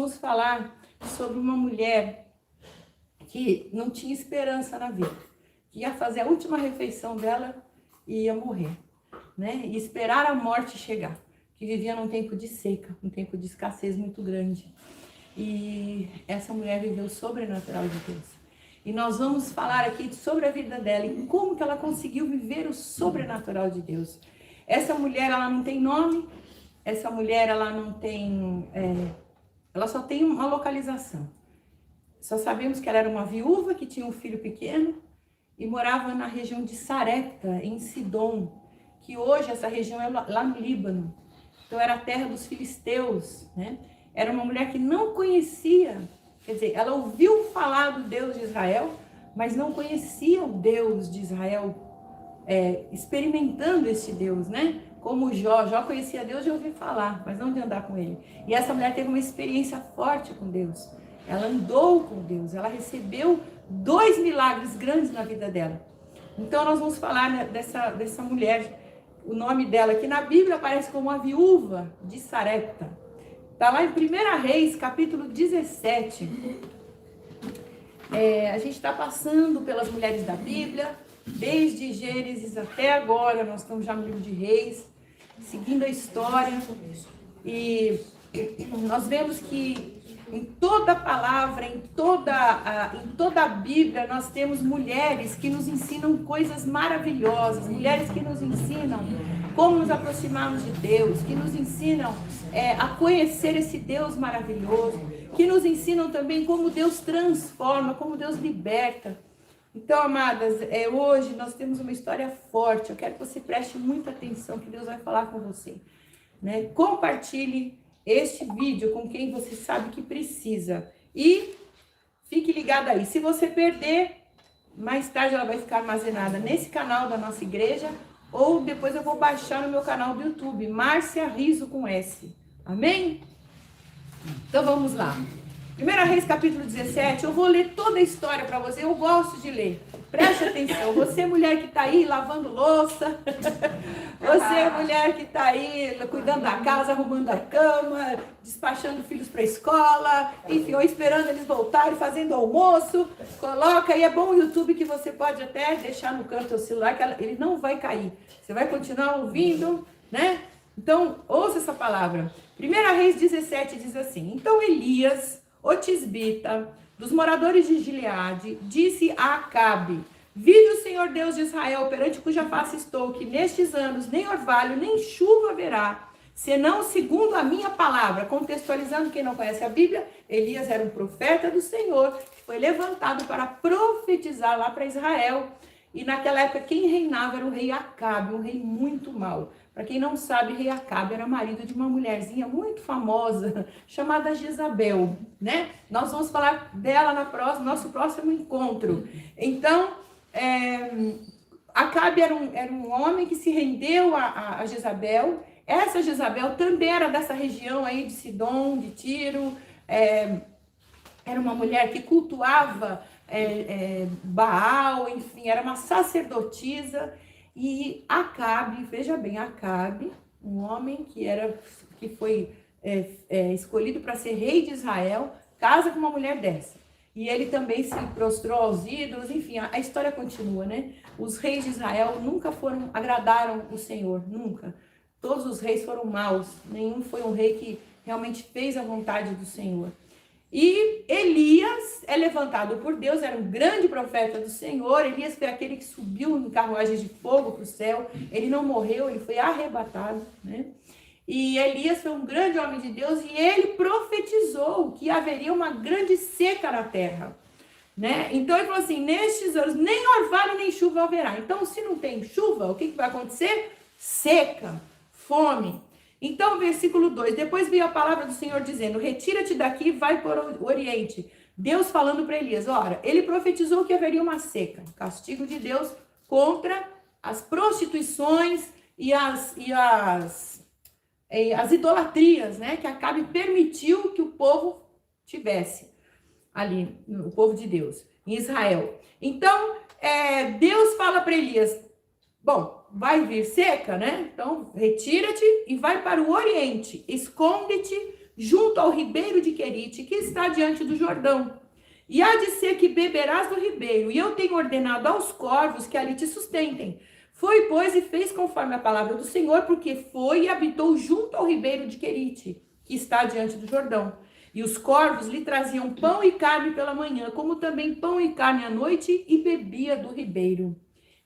vamos falar sobre uma mulher que não tinha esperança na vida, que ia fazer a última refeição dela e ia morrer, né? E esperar a morte chegar, que vivia num tempo de seca, um tempo de escassez muito grande. E essa mulher viveu o sobrenatural de Deus. E nós vamos falar aqui sobre a vida dela e como que ela conseguiu viver o sobrenatural de Deus. Essa mulher, ela não tem nome, essa mulher, ela não tem... ela só tem uma localização. Só sabemos que ela era uma viúva que tinha um filho pequeno e morava na região de Sarepta, em Sidom, que hoje essa região é lá no Líbano. Então era a terra dos filisteus, né? Era uma mulher que não conhecia, quer dizer, ela ouviu falar do Deus de Israel, mas não conhecia o Deus de Israel, experimentando esse Deus, né? Como Jó conhecia Deus de ouvir falar, mas não de andar com ele. E essa mulher teve uma experiência forte com Deus. Ela andou com Deus, ela recebeu 2 milagres grandes na vida dela. Então nós vamos falar, né, dessa mulher. O nome dela aqui na Bíblia aparece como a viúva de Sarepta. Está lá em 1 Reis, capítulo 17. A gente está passando pelas mulheres da Bíblia, desde Gênesis até agora, nós estamos já no livro de Reis, seguindo a história. E nós vemos que em toda a palavra, em toda a Bíblia, nós temos mulheres que nos ensinam coisas maravilhosas, mulheres que nos ensinam como nos aproximarmos de Deus, que nos ensinam a conhecer esse Deus maravilhoso, que nos ensinam também como Deus transforma, como Deus liberta. Então, amadas, hoje nós temos uma história forte. Eu quero que você preste muita atenção, que Deus vai falar com você, né? Compartilhe este vídeo com quem você sabe que precisa. E fique ligado aí. Se você perder, mais tarde ela vai ficar armazenada nesse canal da nossa igreja, ou depois eu vou baixar no meu canal do YouTube, Márcia Riso com S. Amém? Então vamos lá. 1 Reis capítulo 17, eu vou ler toda a história para você, eu gosto de ler. Preste atenção, você mulher que está aí lavando louça, você mulher que está aí cuidando da casa, arrumando a cama, despachando filhos para a escola, enfim, ou esperando eles voltarem, fazendo almoço, coloca aí, é bom o YouTube que você pode até deixar no canto do celular, que ele não vai cair, você vai continuar ouvindo, né? Então, ouça essa palavra. 1 Reis 17 diz assim: então Elias, o tisbita, dos moradores de Gileade, disse a Acabe: vive o Senhor Deus de Israel, perante cuja face estou, que nestes anos nem orvalho, nem chuva haverá, senão segundo a minha palavra. Contextualizando quem não conhece a Bíblia, Elias era um profeta do Senhor, que foi levantado para profetizar lá para Israel. E naquela época quem reinava era o rei Acabe, um rei muito mau. Para quem não sabe, rei Acabe era marido de uma mulherzinha muito famosa, chamada Jezabel, né? Nós vamos falar dela no nosso próximo encontro. Então, Acabe era um homem que se rendeu a Jezabel. Essa Jezabel também era dessa região aí de Sidom, de Tiro. Era uma mulher que cultuava Baal, enfim, era uma sacerdotisa. E Acabe, veja bem, Acabe, um homem que foi escolhido para ser rei de Israel, casa com uma mulher dessa. E ele também se prostrou aos ídolos, enfim, a história continua, né? Os reis de Israel nunca agradaram o Senhor, nunca. Todos os reis foram maus, nenhum foi um rei que realmente fez a vontade do Senhor. E Elias é levantado por Deus, era um grande profeta do Senhor. Elias foi aquele que subiu em carruagens de fogo para o céu. Ele não morreu, ele foi arrebatado, né? E Elias foi um grande homem de Deus e ele profetizou que haveria uma grande seca na terra, né? Então ele falou assim: nestes anos nem orvalho nem chuva haverá. Então, se não tem chuva, o que vai acontecer? Seca, fome. Então, versículo 2, depois veio a palavra do Senhor dizendo: retira-te daqui e vai para o Oriente. Deus falando para Elias, ora, ele profetizou que haveria uma seca, castigo de Deus contra as prostituições e as idolatrias, né, que Acabe permitiu que o povo tivesse ali, o povo de Deus, em Israel. Então, Deus fala para Elias: bom, vai vir seca, né? Então, retira-te e vai para o Oriente. Esconde-te junto ao ribeiro de Querite, que está diante do Jordão. E há de ser que beberás do ribeiro, e eu tenho ordenado aos corvos que ali te sustentem. Foi, pois, e fez conforme a palavra do Senhor, porque foi e habitou junto ao ribeiro de Querite, que está diante do Jordão. E os corvos lhe traziam pão e carne pela manhã, como também pão e carne à noite, e bebia do ribeiro.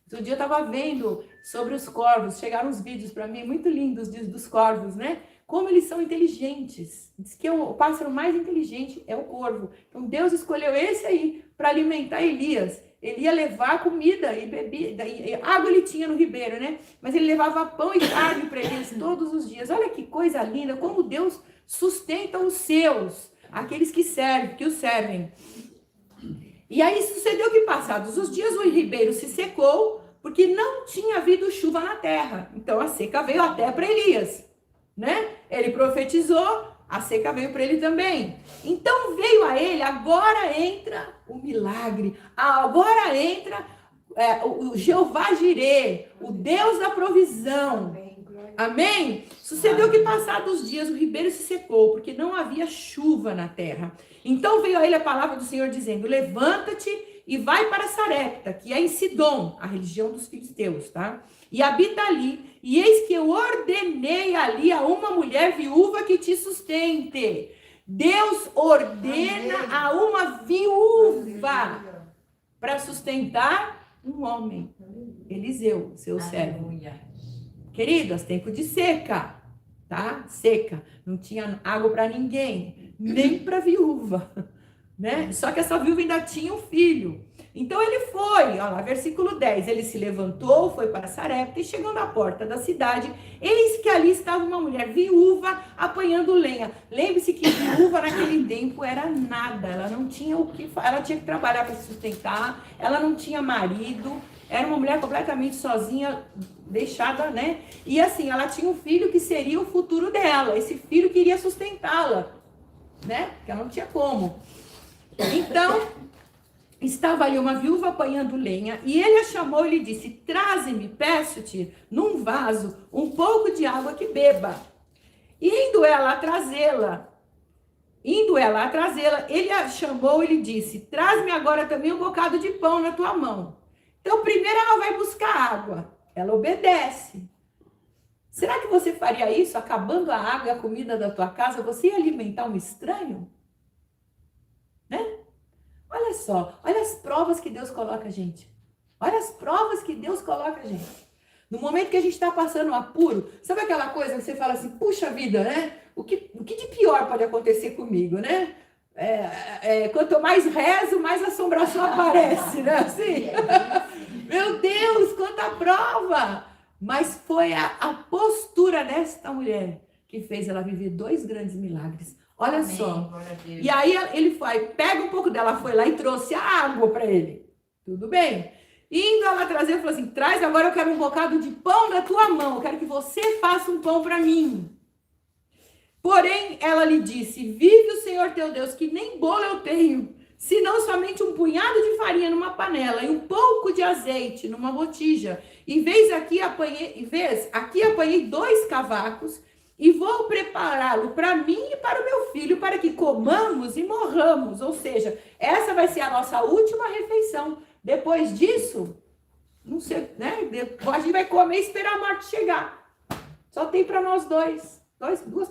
Outro dia eu estava vendo sobre os corvos, chegaram uns vídeos para mim muito lindos dos corvos, né? Como eles são inteligentes. Diz que o pássaro mais inteligente é o corvo. Então Deus escolheu esse aí para alimentar Elias. Ele ia levar comida e bebida, e água ele tinha no ribeiro, né? Mas ele levava pão e carne para eles todos os dias. Olha que coisa linda, como Deus sustenta os seus, aqueles que servem, que o servem. E aí sucedeu que, passados os dias, o ribeiro se secou, porque não tinha havido chuva na terra. Então a seca veio até para Elias, né? Ele profetizou, a seca veio para ele também. Então veio a ele, agora entra o milagre, agora entra o Jeová Jirê, o Deus da provisão. Amém? Sucedeu que passados os dias o ribeiro se secou, porque não havia chuva na terra. Então veio a ele a palavra do Senhor dizendo: levanta-te e vai para Sarepta, que é em Sidom, a religião dos filisteus, tá? E habita ali, e eis que eu ordenei ali a uma mulher viúva que te sustente. Deus ordena a uma viúva para sustentar um homem. Eliseu, seu servo. Queridas, tempo de seca, tá? Seca. Não tinha água para ninguém, nem para viúva, né? Só que essa viúva ainda tinha um filho. Então ele foi, ó lá, versículo 10, ele se levantou, foi para Sarepta e chegando à porta da cidade, eis que ali estava uma mulher viúva apanhando lenha. Lembre-se que viúva naquele tempo era nada, ela não tinha o que, ela tinha que trabalhar para se sustentar, ela não tinha marido, era uma mulher completamente sozinha, deixada, né? E assim, ela tinha um filho que seria o futuro dela, esse filho queria sustentá-la, né? Porque ela não tinha como. Então, estava ali uma viúva apanhando lenha, e ele a chamou e lhe disse: traze-me, peço-te, num vaso, um pouco de água que beba. E indo ela a trazê-la, ele a chamou e lhe disse: traz-me agora também um bocado de pão na tua mão. Então, primeiro ela vai buscar água, ela obedece. Será que você faria isso, acabando a água e a comida da tua casa, você ia alimentar um estranho? Né? Olha só, olha as provas que Deus coloca a gente. Olha as provas que Deus coloca a gente. No momento que a gente está passando um apuro, sabe aquela coisa que você fala assim, puxa vida, né? O que de pior pode acontecer comigo, né? Quanto mais rezo, mais assombração aparece, né? Assim, meu Deus, quanta prova! Mas foi a postura desta mulher que fez ela viver 2 grandes milagres. Olha Amém, só. E aí ele foi, pega um pouco dela, foi lá e trouxe a água para ele. Tudo bem? Indo ela trazer, falou assim, traz agora, eu quero um bocado de pão da tua mão, eu quero que você faça um pão para mim. Porém, ela lhe disse, vive o Senhor teu Deus, que nem bolo eu tenho, senão somente um punhado de farinha numa panela e um pouco de azeite numa botija. E aqui apanhei 2 cavacos, e vou prepará-lo para mim e para o meu filho, para que comamos e morramos. Ou seja, essa vai ser a nossa última refeição. Depois disso, não sei, né? A gente vai comer e esperar a morte chegar. Só tem para nós 2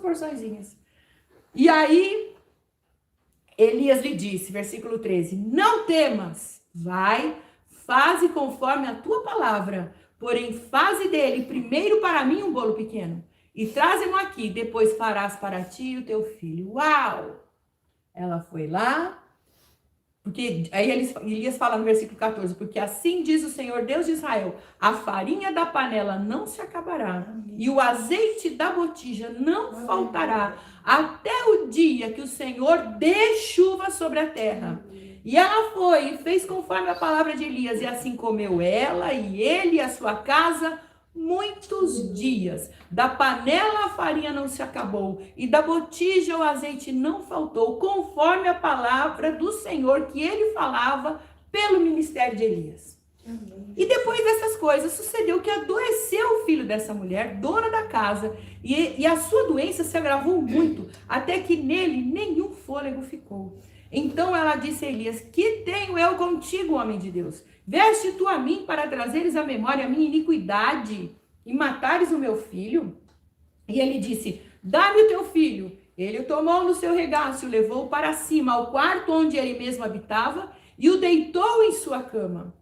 porçõezinhas. E aí, Elias lhe disse, versículo 13, não temas, vai, faze conforme a tua palavra, porém faze dele primeiro para mim um bolo pequeno. E trazem-no aqui, depois farás para ti e o teu filho. Uau! Ela foi lá, porque aí Elias fala no versículo 14, porque assim diz o Senhor Deus de Israel, a farinha da panela não se acabará, e o azeite da botija não faltará, até o dia que o Senhor dê chuva sobre a terra. E ela foi e fez conforme a palavra de Elias, e assim comeu ela e ele e a sua casa muitos dias. Da panela a farinha não se acabou, e da botija o azeite não faltou, conforme a palavra do Senhor que ele falava pelo ministério de Elias. E depois dessas coisas, sucedeu que adoeceu o filho dessa mulher, dona da casa, e a sua doença se agravou muito, até que nele nenhum fôlego ficou. Então ela disse a Elias: que tenho eu contigo, homem de Deus? Veste tu a mim para trazeres à memória a minha iniquidade e matares o meu filho? E ele disse: dá-me o teu filho. Ele o tomou no seu regaço e o levou para cima, ao quarto onde ele mesmo habitava, e o deitou em sua cama.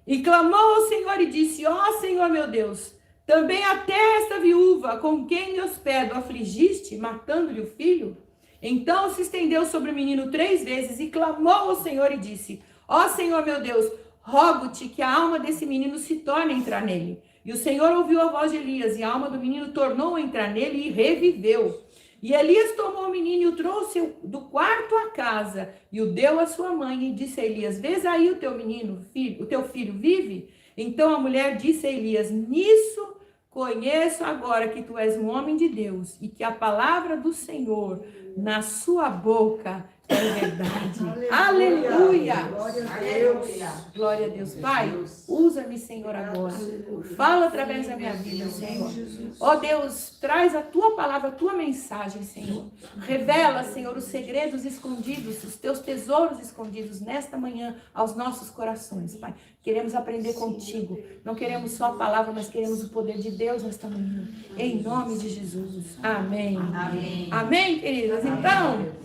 E clamou ao Senhor e disse: ó Senhor meu Deus, também até esta viúva com quem me hospedo afligiste, matando-lhe o filho? Então se estendeu sobre o menino 3 vezes e clamou ao Senhor e disse: ó Senhor meu Deus, rogo-te que a alma desse menino se torne a entrar nele. E o Senhor ouviu a voz de Elias, e a alma do menino tornou a entrar nele e reviveu. E Elias tomou o menino e o trouxe do quarto à casa, e o deu à sua mãe, e disse a Elias: vês aí o teu menino, o teu filho vive? Então a mulher disse a Elias: nisso conheço agora que tu és um homem de Deus, e que a palavra do Senhor na sua boca é verdade. Aleluia! Glória a Deus. Glória a Deus. Pai, usa-me, Senhor, agora. Fala através da minha vida, Senhor. Ó Deus, traz a tua palavra, a tua mensagem, Senhor. Revela, Senhor, os segredos escondidos, os teus tesouros escondidos nesta manhã aos nossos corações, Pai. Queremos aprender contigo. Não queremos só a palavra, mas queremos o poder de Deus nesta manhã. Em nome de Jesus. Amém. Amém. Amém, queridas? Então,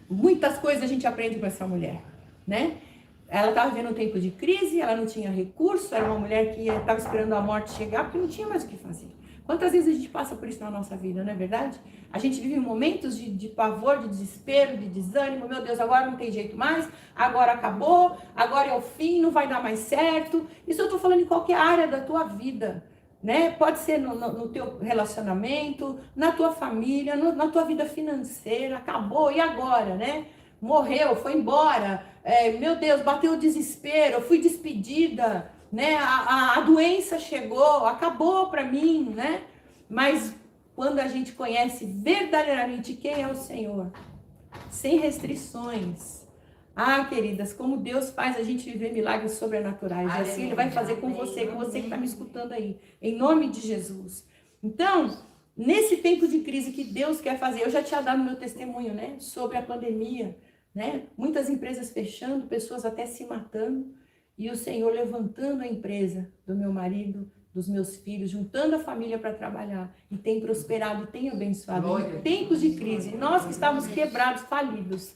muitas coisas a gente aprende com essa mulher, né? Ela estava vivendo um tempo de crise, ela não tinha recurso, era uma mulher que estava esperando a morte chegar porque não tinha mais o que fazer. Quantas vezes a gente passa por isso na nossa vida, não é verdade? A gente vive momentos de pavor, de desespero, de desânimo. Meu Deus, agora não tem jeito mais, agora acabou, agora é o fim, não vai dar mais certo. Isso eu estou falando em qualquer área da tua vida, né? Pode ser no teu relacionamento, na tua família, na tua vida financeira. Acabou, e agora, né? Morreu, foi embora. Meu Deus, bateu o desespero, eu fui despedida, né? A doença chegou, acabou para mim, né? Mas quando a gente conhece verdadeiramente quem é o Senhor, sem restrições, queridas, como Deus faz a gente viver milagres sobrenaturais. E assim Ele vai fazer com você que está me escutando aí, em nome de Jesus. Então, nesse tempo de crise que Deus quer fazer, eu já tinha dado meu testemunho, né? Sobre a pandemia, né? Muitas empresas fechando, pessoas até se matando, e o Senhor levantando a empresa do meu marido, dos meus filhos, juntando a família para trabalhar, e tem prosperado, e tem abençoado. Em tempos de crise, nós que estávamos quebrados, falidos,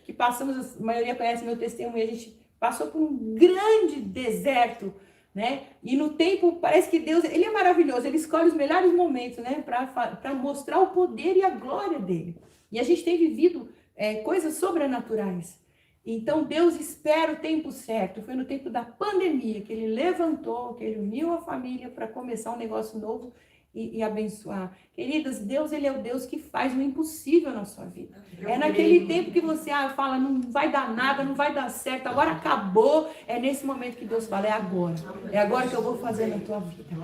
que passamos, a maioria conhece meu testemunho, a gente passou por um grande deserto, né? E no tempo, parece que Deus, Ele é maravilhoso, Ele escolhe os melhores momentos, né? Para mostrar o poder e a glória dEle. E a gente tem vivido coisas sobrenaturais. Então, Deus espera o tempo certo. Foi no tempo da pandemia que Ele levantou, que Ele uniu a família para começar um negócio novo e abençoar. Queridas, Deus, Ele é o Deus que faz o impossível na sua vida. É naquele tempo que você fala, não vai dar nada, não vai dar certo, agora acabou. É nesse momento que Deus fala, é agora. É agora que eu vou fazer na tua vida.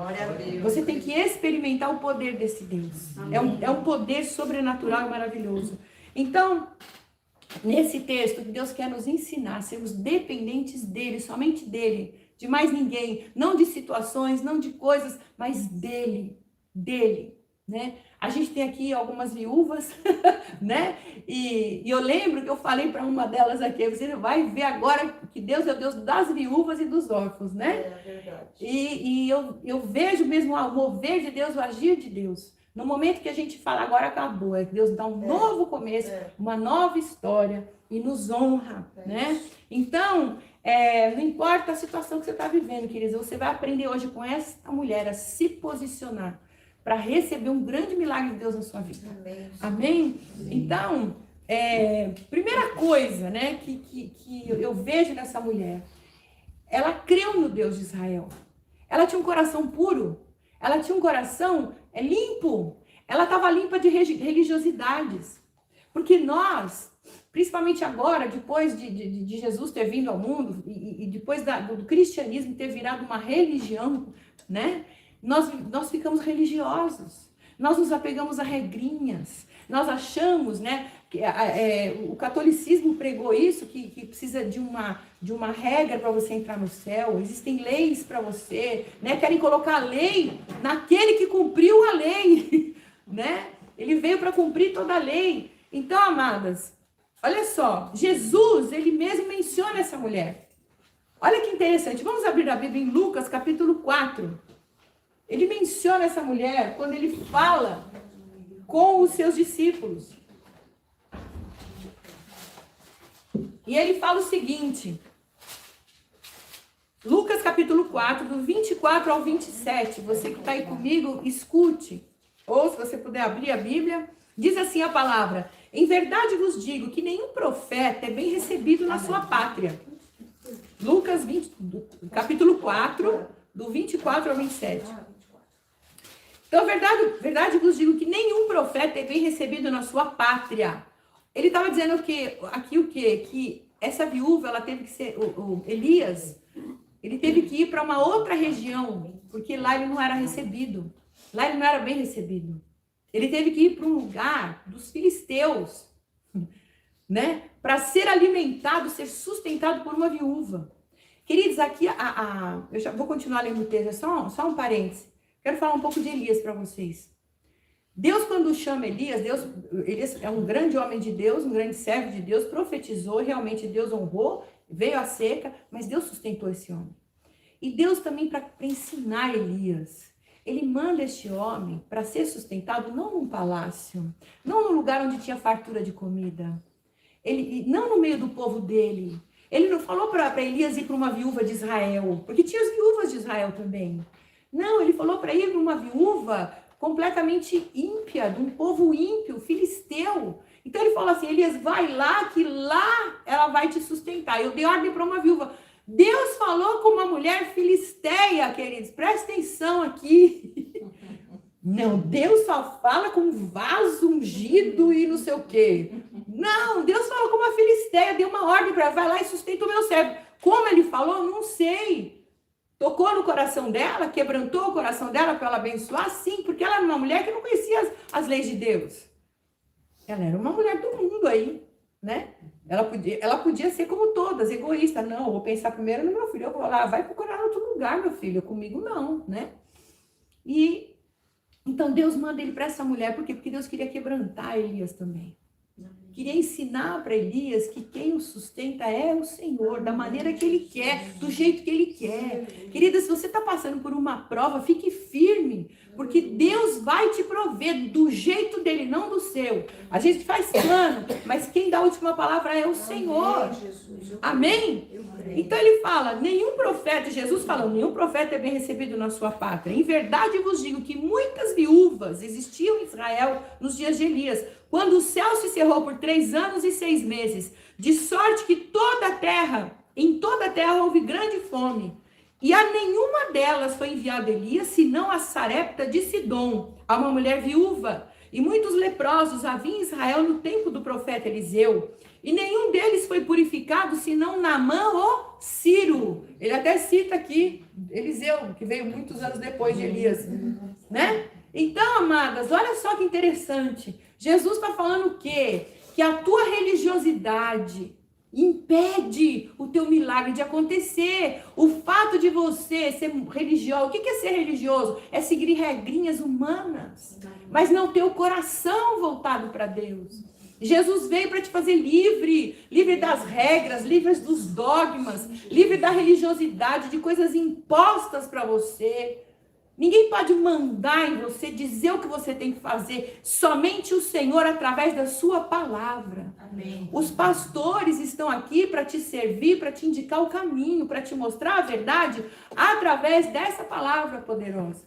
Você tem que experimentar o poder desse Deus. É um poder sobrenatural e maravilhoso. Então, nesse texto, Deus quer nos ensinar a sermos dependentes dEle, somente dEle, de mais ninguém, não de situações, não de coisas, mas dEle, né? A gente tem aqui algumas viúvas, né? E eu lembro que eu falei para uma delas aqui, você vai ver agora que Deus é o Deus das viúvas e dos órfãos, né? É verdade. E eu vejo mesmo o mover de Deus, o agir de Deus. No momento que a gente fala, agora acabou, é que Deus dá um novo começo, uma nova história e nos honra, né? Então, não importa a situação que você está vivendo, queridos, você vai aprender hoje com essa mulher a se posicionar para receber um grande milagre de Deus na sua vida. Amém? Então, primeira coisa, né, que eu vejo nessa mulher, ela creu no Deus de Israel. Ela tinha um coração puro. Ela tinha um coração limpo. Ela estava limpa de religiosidades. Porque nós, principalmente agora, depois de Jesus ter vindo ao mundo, e depois do cristianismo ter virado uma religião, né? Nós ficamos religiosos. Nós nos apegamos a regrinhas. Nós achamos, né? O catolicismo pregou isso, que precisa de uma regra para você entrar no céu. Existem leis para você, né? Querem colocar a lei naquele que cumpriu a lei, né? Ele veio para cumprir toda a lei. Então, amadas, olha só, Jesus, ele mesmo menciona essa mulher. Olha que interessante, vamos abrir a Bíblia em Lucas, capítulo 4. Ele menciona essa mulher quando ele fala com os seus discípulos. E ele fala o seguinte, Lucas capítulo 4, do 24 ao 27, você que está aí comigo, escute, ou se você puder abrir a Bíblia, diz assim a palavra: em verdade vos digo que nenhum profeta é bem recebido na sua pátria. Lucas 20, capítulo 4, do 24 ao 27. Então, verdade vos digo que nenhum profeta é bem recebido na sua pátria. Ele estava dizendo aqui o quê? Que essa viúva, ela teve que ser, Elias, ele teve que ir para uma outra região, porque lá ele não era recebido. Lá ele não era bem recebido. Ele teve que ir para um lugar dos filisteus, né? Para ser alimentado, ser sustentado por uma viúva. Queridos, aqui, eu já vou continuar lendo o texto, só um parêntese. Quero falar um pouco de Elias para vocês. Deus, quando chama Elias é um grande homem de Deus, um grande servo de Deus, profetizou, realmente Deus honrou, veio a seca, mas Deus sustentou esse homem. E Deus também para ensinar Elias. Ele manda este homem para ser sustentado não num palácio, não num lugar onde tinha fartura de comida, não no meio do povo dele. Ele não falou para Elias ir para uma viúva de Israel, porque tinha as viúvas de Israel também. Não, ele falou para ir para uma viúva completamente ímpia, de um povo ímpio, filisteu. Então ele falou assim: Elias, vai lá, que lá ela vai te sustentar. Eu dei ordem para uma viúva. Deus falou com uma mulher filisteia, queridos, presta atenção aqui. Não, Deus só fala com um vaso ungido e não sei o quê. Não, Deus falou com uma filisteia, deu uma ordem para ela, vai lá e sustenta o meu servo. Como ele falou, não sei. Tocou no coração dela, quebrantou o coração dela para ela abençoar? Sim, porque ela era uma mulher que não conhecia as leis de Deus. Ela era uma mulher do mundo aí, né? Ela podia ser como todas, egoísta. Não, eu vou pensar primeiro no meu filho. Eu vou lá, vai procurar outro lugar, meu filho. Comigo não, né? E então Deus manda ele para essa mulher. Por quê? Porque Deus queria quebrantar Elias também. Queria ensinar para Elias que quem o sustenta é o Senhor, da maneira que Ele quer, do jeito que Ele quer. Querida, se você está passando por uma prova, fique firme, porque Deus vai te prover do jeito dele, não do seu. A gente faz plano, mas quem dá a última palavra é o Senhor. Amém? Então ele fala, nenhum profeta, Jesus falou, nenhum profeta é bem recebido na sua pátria. Em verdade vos digo que muitas viúvas existiam em Israel nos dias de Elias, quando o céu se cerrou por 3 anos e 6 meses, de sorte que em toda a terra houve grande fome. E a nenhuma delas foi enviado Elias, senão a Sarepta de Sidom, a uma mulher viúva. E muitos leprosos havia em Israel no tempo do profeta Eliseu. E nenhum deles foi purificado, senão Naamã ou Ciro. Ele até cita aqui Eliseu, que veio muitos anos depois de Elias, né? Então, amadas, olha só que interessante. Jesus está falando o quê? Que a tua religiosidade impede o teu milagre de acontecer. O fato de você ser religioso, o que é ser religioso? É seguir regrinhas humanas, mas não ter o coração voltado para Deus. Jesus veio para te fazer livre das regras, livre dos dogmas, livre da religiosidade, de coisas impostas para você. Ninguém pode mandar em você, dizer o que você tem que fazer. Somente o Senhor através da sua palavra. Amém. Os pastores estão aqui para te servir, para te indicar o caminho, para te mostrar a verdade através dessa palavra poderosa.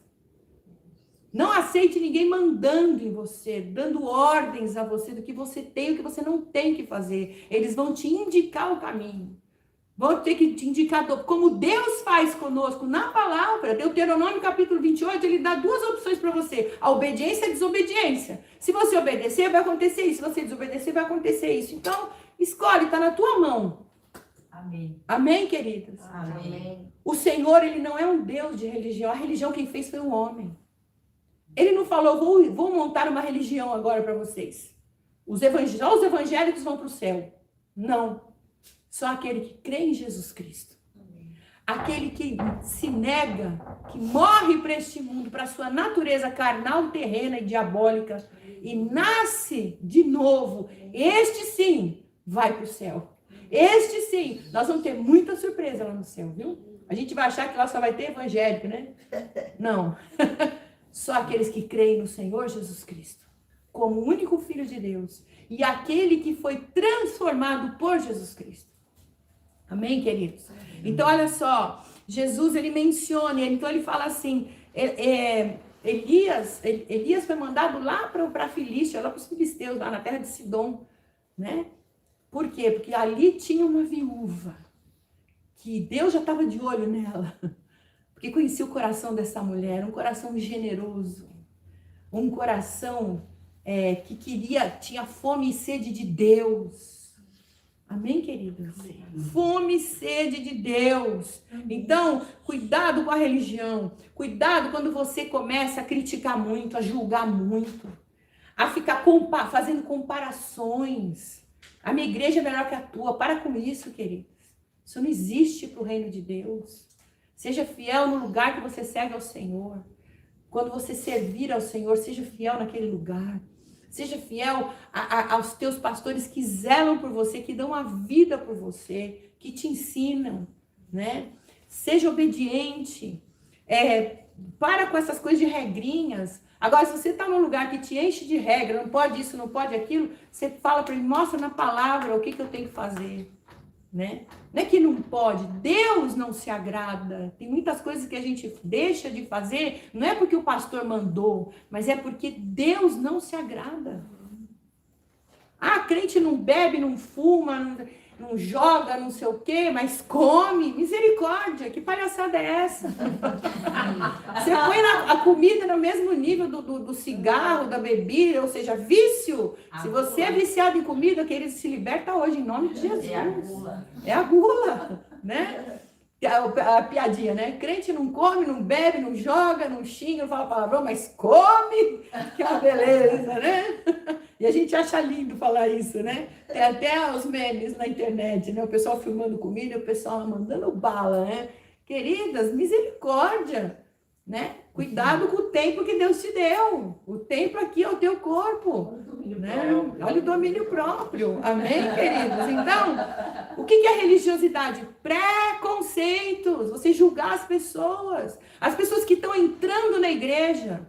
Não aceite ninguém mandando em você, dando ordens a você do que você tem e o que você não tem que fazer. Eles vão te indicar o caminho. Vão ter que te indicar, como Deus faz conosco na palavra. Deuteronômio capítulo 28, ele dá 2 opções para você. A obediência e a desobediência. Se você obedecer, vai acontecer isso. Se você desobedecer, vai acontecer isso. Então, escolhe, está na tua mão. Amém. Amém, queridas? Amém. O Senhor, ele não é um Deus de religião. A religião quem fez foi o homem. Ele não falou, vou montar uma religião agora para vocês. Só os evangélicos vão para o céu. Não. Só aquele que crê em Jesus Cristo. Aquele que se nega, que morre para este mundo, para a sua natureza carnal, terrena e diabólica, e nasce de novo, este sim vai para o céu. Este sim, nós vamos ter muita surpresa lá no céu, viu? A gente vai achar que lá só vai ter evangélico, né? Não. Só aqueles que creem no Senhor Jesus Cristo, como o único Filho de Deus, e aquele que foi transformado por Jesus Cristo. Amém, queridos? Então, olha só, Jesus, ele menciona, então ele fala assim, Elias foi mandado lá para a Filístia, lá para os filisteus, lá na terra de Sidom, né? Por quê? Porque ali tinha uma viúva, que Deus já estava de olho nela, porque conhecia o coração dessa mulher, um coração generoso, um coração que tinha fome e sede de Deus. Amém, queridos? Fome e sede de Deus. Então, cuidado com a religião. Cuidado quando você começa a criticar muito, a julgar muito, a ficar fazendo comparações. A minha igreja é melhor que a tua. Para com isso, queridos. Isso não existe para o reino de Deus. Seja fiel no lugar que você serve ao Senhor. Quando você servir ao Senhor, seja fiel naquele lugar. Seja fiel aos teus pastores que zelam por você, que dão a vida por você, que te ensinam, né? Seja obediente. Para com essas coisas de regrinhas. Agora, se você está num lugar que te enche de regra, não pode isso, não pode aquilo, você fala para ele, mostra na palavra o que eu tenho que fazer, né? Não é que não pode, Deus não se agrada. Tem muitas coisas que a gente deixa de fazer, não é porque o pastor mandou, mas é porque Deus não se agrada. Crente não bebe, não fuma, não joga, não sei o quê, mas come. Misericórdia, que palhaçada é essa? Você põe a comida no mesmo nível do cigarro, da bebida, ou seja, vício. Se você é viciado em comida, que ele se liberta hoje, em nome de Jesus. É a gula, né? A piadinha, né? Crente não come, não bebe, não joga, não xinga, não fala palavrão, mas come, que é uma beleza, né? E a gente acha lindo falar isso, né? Tem até os memes na internet, né? O pessoal filmando comida, o pessoal mandando bala, né? Queridas, misericórdia, né? Cuidado com o tempo que Deus te deu. O tempo aqui é o teu corpo, né? Olha o domínio próprio. Amém, queridos? Então, o que é religiosidade? Preconceitos. Você julgar as pessoas que estão entrando na igreja.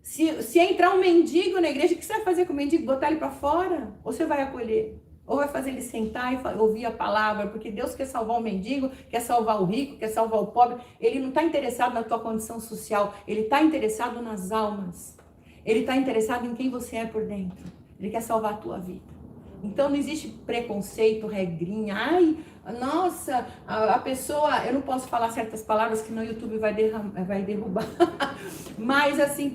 Se entrar um mendigo na igreja, o que você vai fazer com o mendigo? Botar ele para fora? Ou você vai acolher? Ou vai fazer ele sentar e ouvir a palavra? Porque Deus quer salvar o mendigo, quer salvar o rico, quer salvar o pobre. Ele não está interessado na tua condição social. Ele está interessado nas almas. Ele está interessado em quem você é por dentro. Ele quer salvar a tua vida. Então não existe preconceito, regrinha. Ai, nossa, a pessoa... Eu não posso falar certas palavras que no YouTube vai derrubar. Mas assim,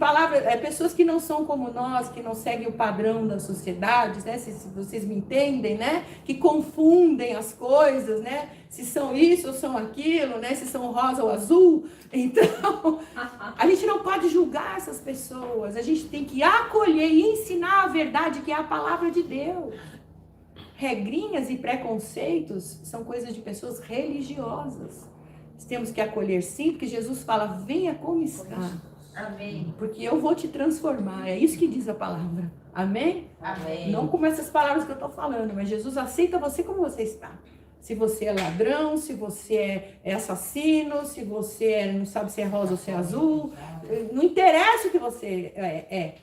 pessoas que não são como nós, que não seguem o padrão da sociedade, né? Se vocês me entendem, né? Que confundem as coisas, né? Se são isso ou são aquilo, né? Se são rosa ou azul. Então, a gente não pode julgar essas pessoas. A gente tem que acolher e ensinar a verdade, que é a palavra de Deus. Regrinhas e preconceitos são coisas de pessoas religiosas. Nós temos que acolher sim, porque Jesus fala, venha como está. Amém. Porque eu vou te transformar. É isso que diz a palavra. Amém? Amém. Não como essas palavras que eu estou falando, mas Jesus aceita você como você está. Se você é ladrão, se você é assassino, se você não sabe se é rosa ou se é azul, não interessa o que você é.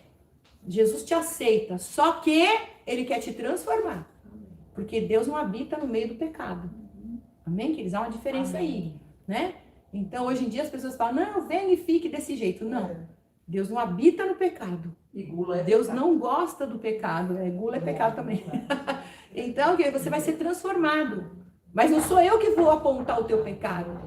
Jesus te aceita, só que Ele quer te transformar. Porque Deus não habita no meio do pecado. Amém, queridos? Há uma diferença aí, né? Então, hoje em dia as pessoas falam, não, vem e fique desse jeito. Não, Deus não habita no pecado. E gula é Deus pecado. não gosta do pecado. Gula é pecado também. Então, você vai ser transformado. Mas não sou eu que vou apontar o teu pecado.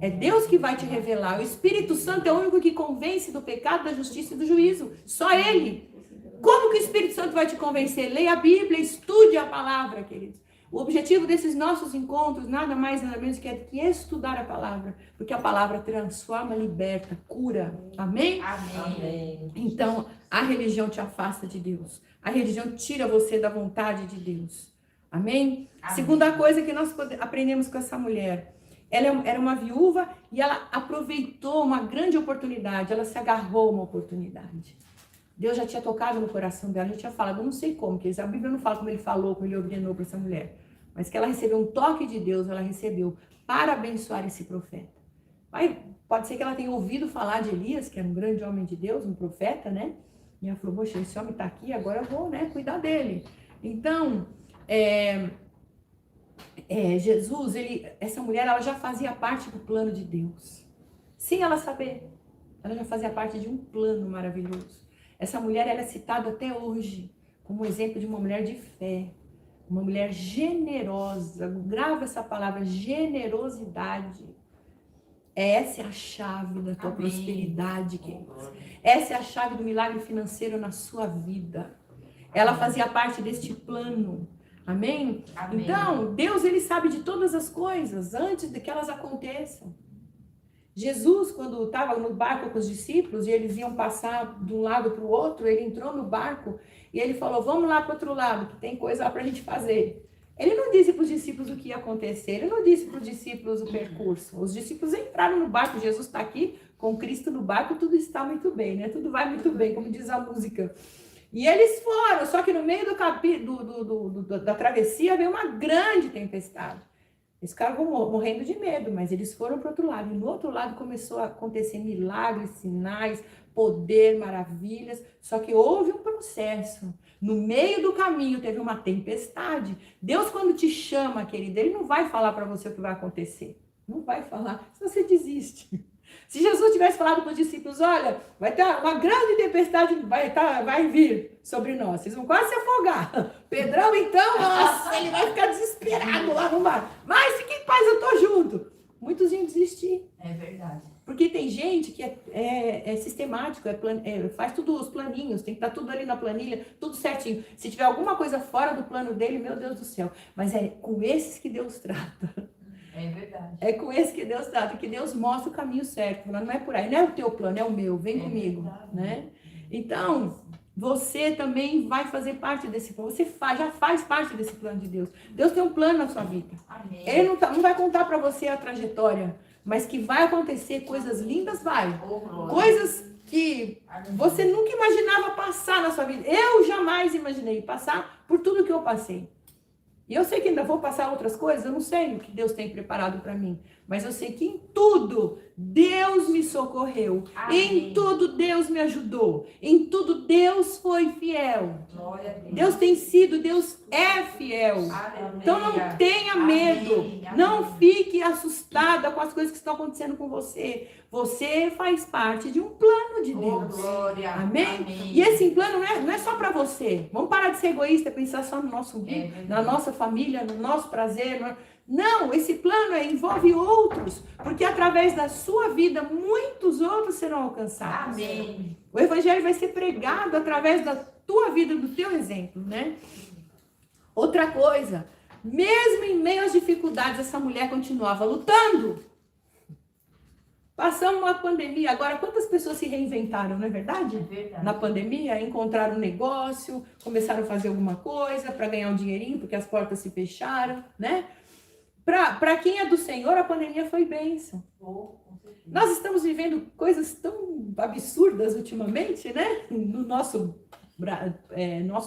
É Deus que vai te revelar. O Espírito Santo é o único que convence do pecado, da justiça e do juízo. Só Ele. Como que o Espírito Santo vai te convencer? Leia a Bíblia, estude a palavra, queridos. O objetivo desses nossos encontros, nada mais, nada menos que é que estudar a palavra, porque a palavra transforma, liberta, cura. Amém? Amém. Então, a religião te afasta de Deus. A religião tira você da vontade de Deus. Amém? Amém. Segunda coisa que nós aprendemos com essa mulher. Ela era uma viúva e ela aproveitou uma grande oportunidade. Ela se agarrou a uma oportunidade. Deus já tinha tocado no coração dela, já tinha falado, eu não sei como, porque a Bíblia não fala como ele falou, como ele ordenou para essa mulher. Mas que ela recebeu um toque de Deus, ela recebeu para abençoar esse profeta. Pode ser que ela tenha ouvido falar de Elias, que era um grande homem de Deus, um profeta, né? E ela falou, poxa, esse homem está aqui, agora eu vou, né, cuidar dele. Então, Jesus, essa mulher, ela já fazia parte do plano de Deus. Sem ela saber, ela já fazia parte de um plano maravilhoso. Essa mulher, ela é citada até hoje como um exemplo de uma mulher de fé, uma mulher generosa. Grava essa palavra, generosidade. Essa é a chave da tua prosperidade, queridos. Essa é a chave do milagre financeiro na sua vida. Ela fazia parte deste plano. Amém? Amém. Então, Deus, ele sabe de todas as coisas antes de que elas aconteçam. Jesus, quando estava no barco com os discípulos e eles iam passar de um lado para o outro, ele entrou no barco e ele falou, vamos lá para o outro lado, que tem coisa lá para a gente fazer. Ele não disse para os discípulos o que ia acontecer, ele não disse para os discípulos o percurso. Os discípulos entraram no barco, Jesus está aqui, com Cristo no barco, tudo está muito bem, né? Tudo vai muito bem, como diz a música. E eles foram, só que no meio da travessia veio uma grande tempestade. Eles ficaram morrendo de medo, mas eles foram para o outro lado. E no outro lado começou a acontecer milagres, sinais, poder, maravilhas. Só que houve um processo. No meio do caminho teve uma tempestade. Deus, quando te chama, querido, ele não vai falar para você o que vai acontecer. Não vai falar, senão você desiste. Se Jesus tivesse falado para os discípulos, olha, vai ter uma grande tempestade, vai vir sobre nós, vocês vão quase se afogar. Pedrão, então, nossa, ele vai ficar desesperado lá no mar. Mas fique em paz, eu estou junto. Muitos iam desistir. É verdade. Porque tem gente que é sistemático, faz tudo os planinhos, tem que estar tudo ali na planilha, tudo certinho. Se tiver alguma coisa fora do plano dele, meu Deus do céu. Mas é com esses que Deus trata. É verdade. É com esse que Deus trata, que Deus mostra o caminho certo. Não é por aí, não é o teu plano, é o meu, vem comigo. Verdade. Né? Então, você também vai fazer parte desse plano. Você já faz parte desse plano de Deus. Deus tem um plano na sua vida. Amém. Ele não vai contar para você a trajetória, mas que vai acontecer coisas lindas, vai. Coisas que você nunca imaginava passar na sua vida. Eu jamais imaginei passar por tudo que eu passei. E eu sei que ainda vou passar outras coisas, eu não sei o que Deus tem preparado para mim. Mas eu sei que em tudo Deus me socorreu. Amém. Em tudo Deus me ajudou. Em tudo Deus foi fiel. Glória a Deus. Deus tem sido, Deus é fiel. Aleluia. Então não tenha medo. Amém. Não fique assustada com as coisas que estão acontecendo com você. Você faz parte de um plano de Oh, Deus. glória. Amém? Amém. E esse plano não é só para você. Vamos parar de ser egoísta, pensar só no nosso umbigo, verdade. na nossa família, no nosso prazer. Não, esse plano envolve outros, porque através da sua vida, muitos outros serão alcançados. Amém. O evangelho vai ser pregado através da tua vida, do teu exemplo, né? Outra coisa, mesmo em meio às dificuldades, essa mulher continuava lutando. Passamos uma pandemia, agora quantas pessoas se reinventaram, não é verdade? É verdade. Na pandemia, encontraram um negócio, começaram a fazer alguma coisa para ganhar um dinheirinho, porque as portas se fecharam, né? Para quem é do Senhor, a pandemia foi bênção. Com certeza. Nós estamos vivendo coisas tão absurdas ultimamente, né? No nosso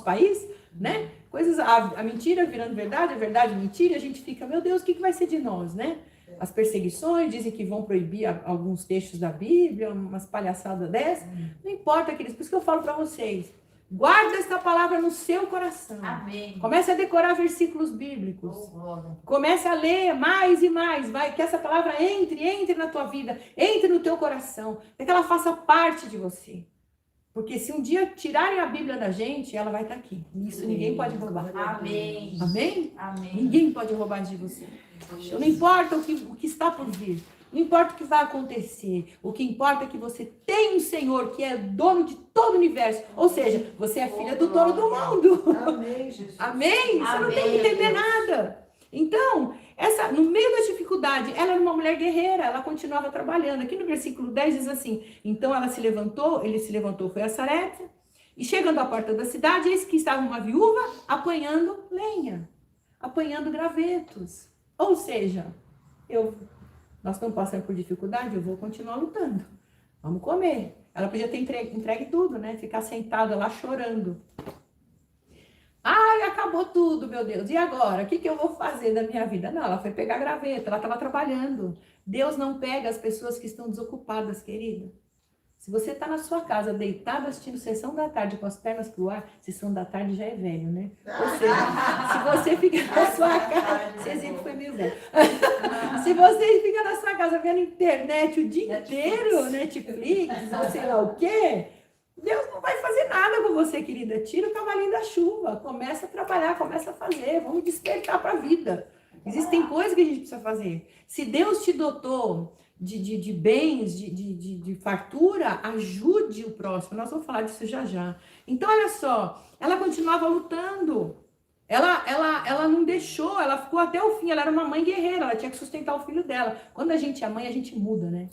país, né? Coisas, a mentira virando verdade, a verdade mentira, e a gente fica, meu Deus, o que vai ser de nós, né? As perseguições, dizem que vão proibir alguns textos da Bíblia, umas palhaçadas dessas. Não importa, queridos, por isso que eu falo para vocês. Guarda esta palavra no seu coração. Amém. Comece a decorar versículos bíblicos. Oh, glória. Comece a ler mais e mais. Vai, que essa palavra entre na tua vida, entre no teu coração, para que ela faça parte de você. Porque se um dia tirarem a Bíblia da gente, ela vai estar aqui. Isso ninguém pode roubar. Amém. Amém? Amém. Ninguém pode roubar de você. Não importa o que está por vir. Não importa o que vai acontecer. O que importa é que você tem um Senhor que é dono de todo o universo. Ou seja, você é filha do dono do mundo. Amém, Jesus. Amém? Você não tem que entender nada. Então, no meio da dificuldade, ela era uma mulher guerreira, ela continuava trabalhando. Aqui no versículo 10 diz assim: então ele se levantou, foi a Sarepta, e chegando à porta da cidade, eis que estava uma viúva apanhando lenha, apanhando gravetos. Ou seja, nós estamos passando por dificuldade, eu vou continuar lutando. Vamos comer. Ela podia ter entregue tudo, né? Ficar sentada lá chorando. Ai, acabou tudo, meu Deus. E agora? O que eu vou fazer da minha vida? Não, ela foi pegar graveta, ela estava trabalhando. Deus não pega as pessoas que estão desocupadas, querida. Se você está na sua casa, deitado, assistindo Sessão da Tarde com as pernas pro ar, Sessão da Tarde já é velho, né? Ou seja, se você fica na sua casa... Esse exemplo foi meio velho. Se você fica na sua casa vendo internet o dia inteiro, Netflix, ou sei lá o quê, Deus não vai fazer nada com você, querida. Tira o cavalinho da chuva, começa a trabalhar, começa a fazer, vamos despertar para a vida. Existem coisas que a gente precisa fazer. Se Deus te dotou de bens, de fartura, ajude o próximo. Nós vamos falar disso já já. Então, olha só, ela continuava lutando. Ela não deixou, ela ficou até o fim. Ela era uma mãe guerreira, ela tinha que sustentar o filho dela. Quando a gente é mãe, a gente muda, né?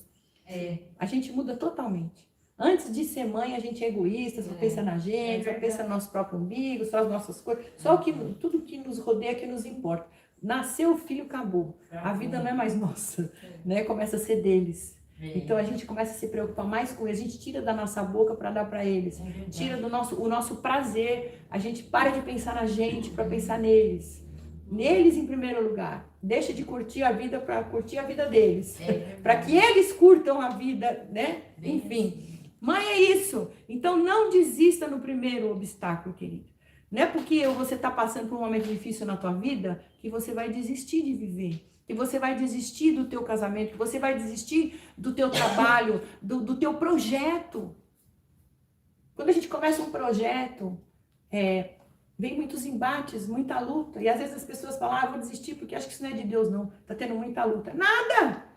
A gente muda totalmente. Antes de ser mãe, a gente é egoísta, só pensa na gente, só pensa no nosso próprio umbigo, só as nossas coisas, tudo que nos rodeia que nos importa. Nasceu o filho, acabou. A vida não é mais nossa, né? Começa a ser deles. Então a gente começa a se preocupar mais com eles, a gente tira da nossa boca para dar para eles, tira o nosso prazer, a gente para de pensar na gente para pensar neles. Neles em primeiro lugar. Deixa de curtir a vida para curtir a vida deles. Para que eles curtam a vida, né? Enfim. Mãe é isso. Então não desista no primeiro obstáculo, querido. Não é porque você está passando por um momento difícil na tua vida que você vai desistir de viver. Que você vai desistir do teu casamento, que você vai desistir do teu trabalho, do teu projeto. Quando a gente começa um projeto, vem muitos embates, muita luta. E às vezes as pessoas falam, eu vou desistir porque acho que isso não é de Deus, não. Está tendo muita luta. Nada!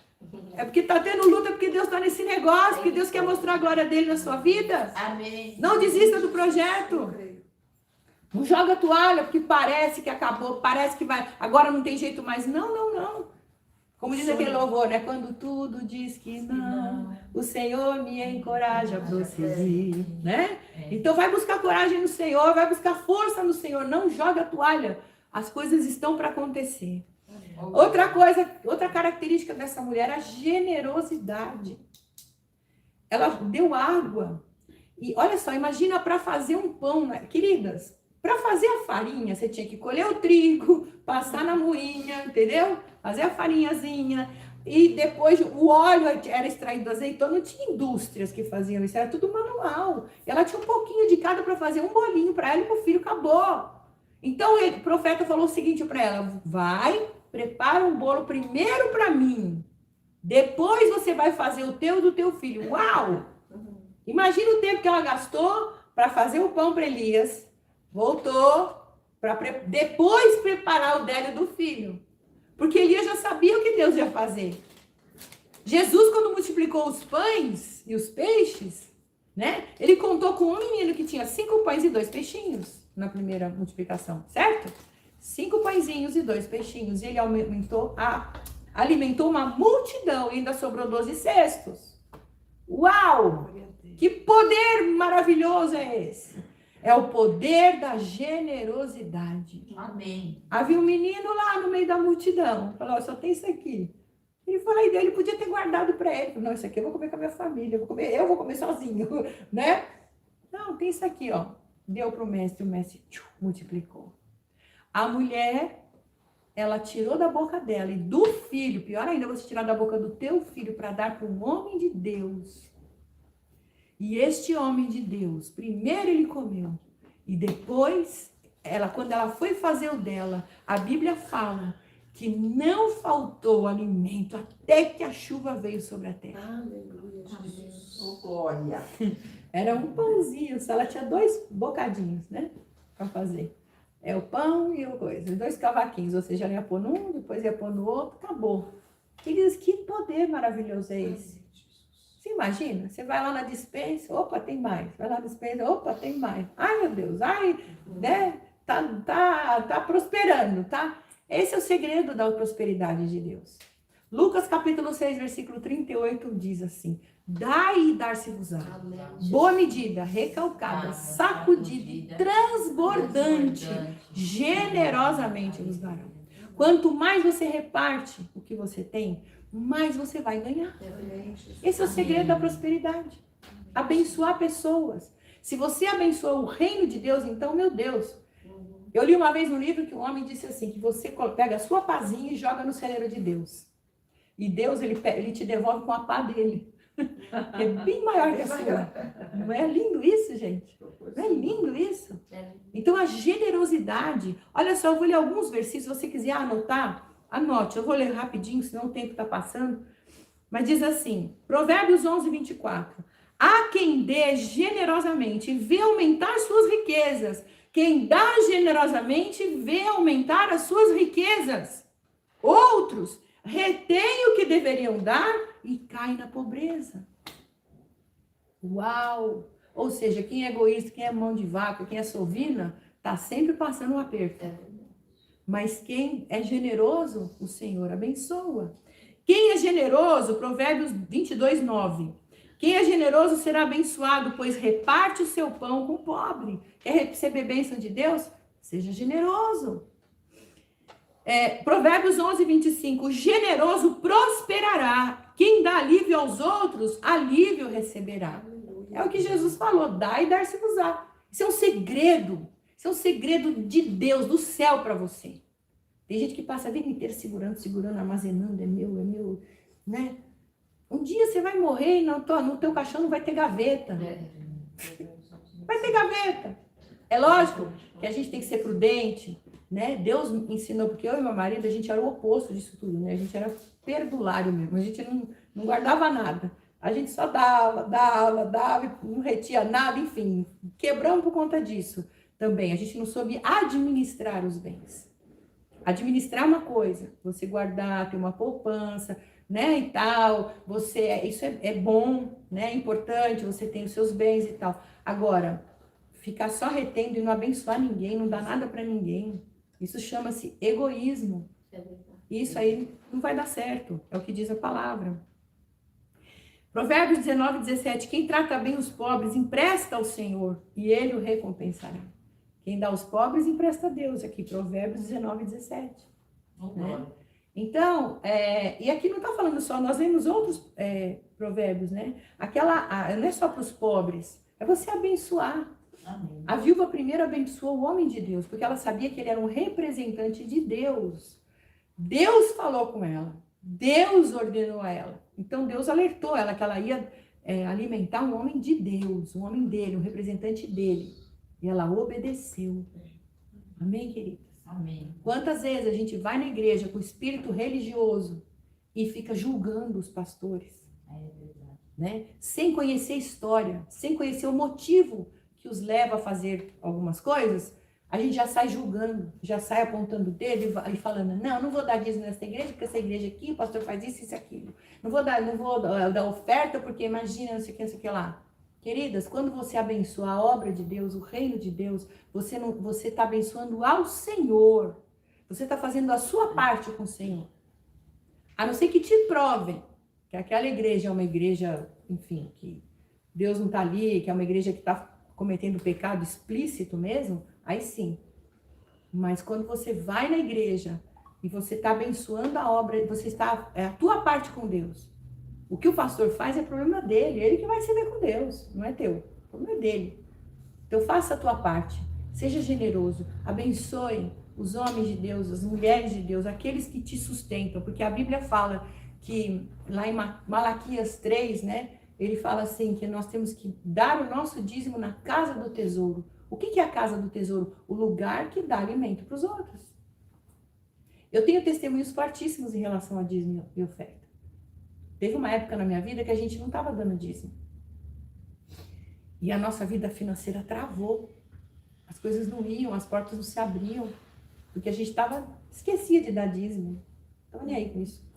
É porque está tendo luta, porque Deus está nesse negócio, porque Deus quer mostrar a glória dele na sua vida. Amém. Não desista do projeto. Não joga a toalha, porque parece que acabou, parece que vai, agora não tem jeito mais. Não. Como diz aquele louvor, né? Quando tudo diz que não, o Senhor me encoraja a prosseguir, né? Então vai buscar coragem no Senhor, vai buscar força no Senhor, não joga a toalha. As coisas estão para acontecer. Outra característica dessa mulher é a generosidade. Ela deu água. E olha só, imagina para fazer um pão, né? Queridas, para fazer a farinha, você tinha que colher o trigo, passar na moinha, entendeu? Fazer a farinhazinha. E depois o óleo era extraído do azeitona, não tinha indústrias que faziam isso, era tudo manual. Ela tinha um pouquinho de cada para fazer um bolinho para ela e para o filho, acabou. Então o profeta falou o seguinte para ela: vai, prepara um bolo primeiro para mim, depois você vai fazer o teu do teu filho. Uau! Imagina o tempo que ela gastou para fazer o pão para Elias, voltou para depois preparar o délio do filho. Porque Elias já sabia o que Deus ia fazer. Jesus, quando multiplicou os pães e os peixes, né? Ele contou com um menino que tinha 5 pães e 2 peixinhos na primeira multiplicação, certo? 5 pãezinhos e 2 peixinhos. E ele alimentou uma multidão e ainda sobrou 12 cestos. Uau! Que poder maravilhoso é esse? É o poder da generosidade. Amém. Havia um menino lá no meio da multidão. Falou, só tem isso aqui. Ele falou, ele podia ter guardado para ele. Falou, não, isso aqui eu vou comer com a minha família. Eu vou comer sozinho, né? Não, tem isso aqui, ó. Deu para o mestre multiplicou. A mulher, ela tirou da boca dela e do filho, pior ainda, você tirar da boca do teu filho para dar para um homem de Deus. E este homem de Deus, primeiro ele comeu e depois, quando ela foi fazer o dela, a Bíblia fala que não faltou alimento até que a chuva veio sobre a terra. Aleluia, Jesus. Oh, glória. Era um pãozinho, só ela tinha 2 bocadinhos, né, para fazer. O pão e o coisa, 2 cavaquinhos, ou seja, ela ia pôr num, depois ia pôr no outro, acabou. Queridos, que poder maravilhoso é esse? Você imagina? Você vai lá na despensa, opa, tem mais. Vai lá na despensa, opa, tem mais. Ai, meu Deus, ai, né? Tá prosperando, tá? Esse é o segredo da prosperidade de Deus. Lucas capítulo 6, versículo 38 diz assim: dai e dar-se-vos-á. Boa medida, recalcada, sacudida e transbordante, generosamente vos darão. Quanto mais você reparte o que você tem, mais você vai ganhar. Esse é o segredo da prosperidade. Abençoar pessoas. Se você abençoa o reino de Deus, então, meu Deus. Eu li uma vez no livro que um homem disse assim, que você pega a sua pazinha e joga no celeiro de Deus. E Deus, ele te devolve com a pá dele. Que é bem maior que a sua. Não é lindo isso, gente? Não é lindo isso? Então, a generosidade... Olha só, eu vou ler alguns versículos. Se você quiser anotar, anote. Eu vou ler rapidinho, senão o tempo está passando. Mas diz assim, Provérbios 11, 24. Há quem dê generosamente e vê aumentar suas riquezas. Quem dá generosamente vê aumentar as suas riquezas. Outros retêm o que deveriam dar e caem na pobreza. Uau! Ou seja, quem é egoísta, quem é mão de vaca, quem é sovina, está sempre passando um aperto. Mas quem é generoso, o Senhor abençoa. Quem é generoso, Provérbios 22, 9. Quem é generoso será abençoado, pois reparte o seu pão com o pobre. Quer receber bênção de Deus? Seja generoso. Provérbios 11, 25. O generoso prosperará. Quem dá alívio aos outros, alívio receberá. É o que Jesus falou. Dá e dar-se-vos-á. Isso é um segredo. Isso é um segredo de Deus, do céu para você. Tem gente que passa a vida inteira segurando, armazenando. É meu, né? Um dia você vai morrer e no teu caixão não vai ter gaveta. Vai ter gaveta. É lógico que a gente tem que ser prudente, né? Deus ensinou, porque eu e meu marido, a gente era o oposto disso tudo, né? A gente era perdulário mesmo, a gente não guardava nada. A gente só dava, não retia nada, enfim. Quebramos por conta disso também. A gente não soube administrar os bens. Administrar uma coisa, você guardar, ter uma poupança, né, e tal, isso é bom, né, é importante, você tem os seus bens e tal. Agora, ficar só retendo e não abençoar ninguém, não dar nada para ninguém, isso chama-se egoísmo. Isso aí não vai dar certo, é o que diz a palavra. Provérbios 19, 17, quem trata bem os pobres, empresta ao Senhor, e ele o recompensará. Quem dá aos pobres, empresta a Deus, aqui, Provérbios 19, 17. Né? Então, e aqui não está falando só, nós vemos outros provérbios, né? Não é só para os pobres, é você abençoar. Amém. A viúva primeiro abençoou o homem de Deus, porque ela sabia que ele era um representante de Deus. Deus falou com ela, Deus ordenou a ela. Então, Deus alertou ela que ela ia alimentar um homem de Deus, um homem dele, um representante dele. E ela obedeceu. Amém, queridas? Amém. Quantas vezes a gente vai na igreja com espírito religioso e fica julgando os pastores? Né? Sem conhecer a história, sem conhecer o motivo que os leva a fazer algumas coisas, a gente já sai julgando, já sai apontando o dedo e falando, não vou dar dízimo nessa igreja, porque essa igreja aqui, o pastor faz isso e aquilo. Não vou dar oferta, porque imagina, não sei o que lá. Queridas, quando você abençoa a obra de Deus, o reino de Deus, você está abençoando ao Senhor. Você está fazendo a sua parte com o Senhor. A não ser que te provem que aquela igreja é uma igreja, enfim, que Deus não está ali, que é uma igreja que está cometendo pecado explícito mesmo, aí sim. Mas quando você vai na igreja e você está abençoando a obra, você está, a tua parte com Deus. O que o pastor faz é problema dele, ele que vai se ver com Deus, não é teu, o problema é dele. Então faça a tua parte, seja generoso, abençoe os homens de Deus, as mulheres de Deus, aqueles que te sustentam, porque a Bíblia fala que lá em Malaquias 3, né, ele fala assim, que nós temos que dar o nosso dízimo na casa do tesouro. O que é a casa do tesouro? O lugar que dá alimento para os outros. Eu tenho testemunhos fortíssimos em relação a dízimo e oferta. Teve uma época na minha vida que a gente não estava dando dízimo. E a nossa vida financeira travou. As coisas não iam, as portas não se abriam. Porque a gente esquecia de dar dízimo. Não estava nem aí com isso.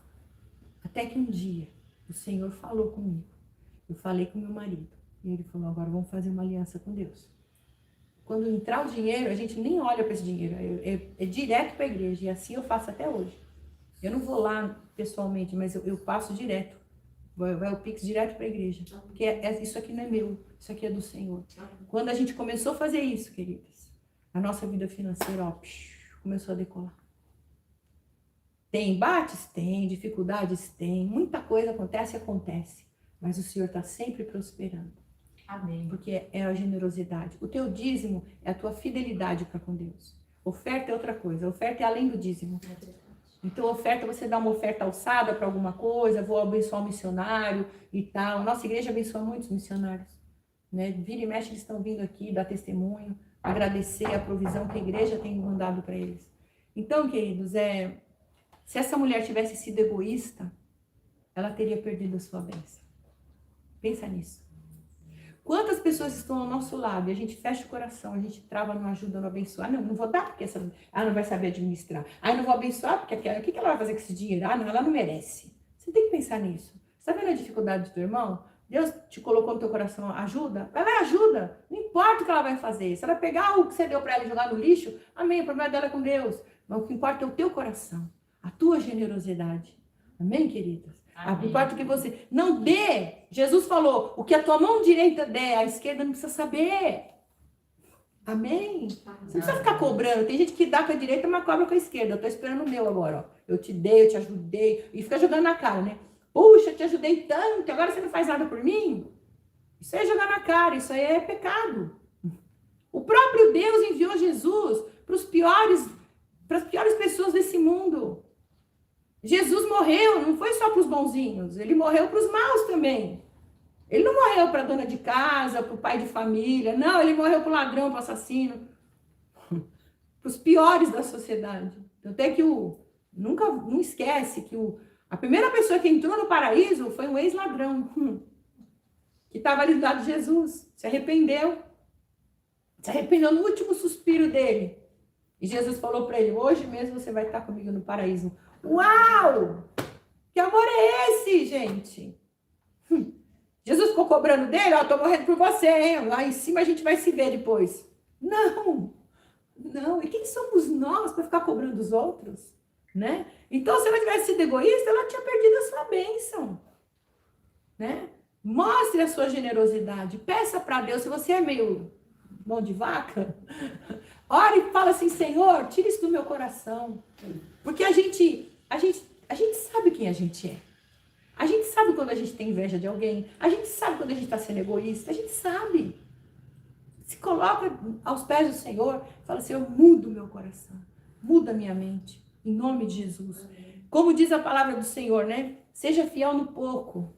Até que um dia o Senhor falou comigo. Eu falei com meu marido. E ele falou, agora vamos fazer uma aliança com Deus. Quando entrar o dinheiro, a gente nem olha para esse dinheiro. É direto para a igreja. E assim eu faço até hoje. Eu não vou lá pessoalmente, mas eu passo direto. Vai o Pix direto para a igreja. Porque isso aqui não é meu. Isso aqui é do Senhor. Quando a gente começou a fazer isso, queridas, a nossa vida financeira, ó, começou a decolar. Tem embates? Tem. Dificuldades? Tem. Muita coisa acontece. Mas o Senhor está sempre prosperando. Amém. Porque é a generosidade. O teu dízimo é a tua fidelidade para com Deus. Oferta é outra coisa. Oferta é além do dízimo. Então, oferta, você dá uma oferta alçada para alguma coisa, vou abençoar um missionário e tal. Nossa igreja abençoa muitos missionários. Né? Vira e mexe, eles estão vindo aqui dar testemunho, agradecer a provisão que a igreja tem mandado para eles. Então, queridos, se essa mulher tivesse sido egoísta, ela teria perdido a sua bênção. Pensa nisso. Quantas pessoas estão ao nosso lado e a gente fecha o coração, a gente trava, não ajuda, não abençoa. Não vou dar porque ela não vai saber administrar. Não vou abençoar porque o que ela vai fazer com esse dinheiro? Não, ela não merece. Você tem que pensar nisso. Você está vendo a dificuldade do teu irmão? Deus te colocou no teu coração, ajuda? Vai lá, ajuda. Não importa o que ela vai fazer. Se ela pegar o que você deu para ela e jogar no lixo, amém, o problema dela é com Deus. Mas o que importa é o teu coração, a tua generosidade. Amém, queridas? Não importa o que você... Não dê. Jesus falou, o que a tua mão direita der, a esquerda não precisa saber. Amém? Você não precisa ficar cobrando. Tem gente que dá com a direita, mas cobra com a esquerda. Eu tô esperando o meu agora, ó. Eu te dei, eu te ajudei. E fica jogando na cara, né? Puxa, eu te ajudei tanto, agora você não faz nada por mim? Isso aí é jogar na cara, isso aí é pecado. O próprio Deus enviou Jesus para as piores pessoas desse mundo. Jesus morreu, não foi só para os bonzinhos, ele morreu para os maus também. Ele não morreu para a dona de casa, para o pai de família, não, ele morreu para o ladrão, para o assassino, para os piores da sociedade. Até que não esquece que a primeira pessoa que entrou no paraíso foi um ex-ladrão, que estava ali do lado de Jesus, se arrependeu no último suspiro dele. E Jesus falou para ele, hoje mesmo você vai estar comigo no paraíso. Uau! Que amor é esse, gente? Jesus ficou cobrando dele, ó, tô morrendo por você, hein? Lá em cima a gente vai se ver depois. Não. E quem somos nós para ficar cobrando os outros? Né? Então, se ela tivesse sido egoísta, ela tinha perdido a sua bênção. Né? Mostre a sua generosidade. Peça para Deus, se você é meio mão de vaca, ore e fala assim, Senhor, tira isso do meu coração. Porque a gente sabe quem a gente é. A gente sabe quando a gente tem inveja de alguém. A gente sabe quando a gente está sendo egoísta. A gente sabe. Se coloca aos pés do Senhor. Fala, Senhor, muda o meu coração. Muda a minha mente. Em nome de Jesus. Como diz a palavra do Senhor, né? Seja fiel no pouco.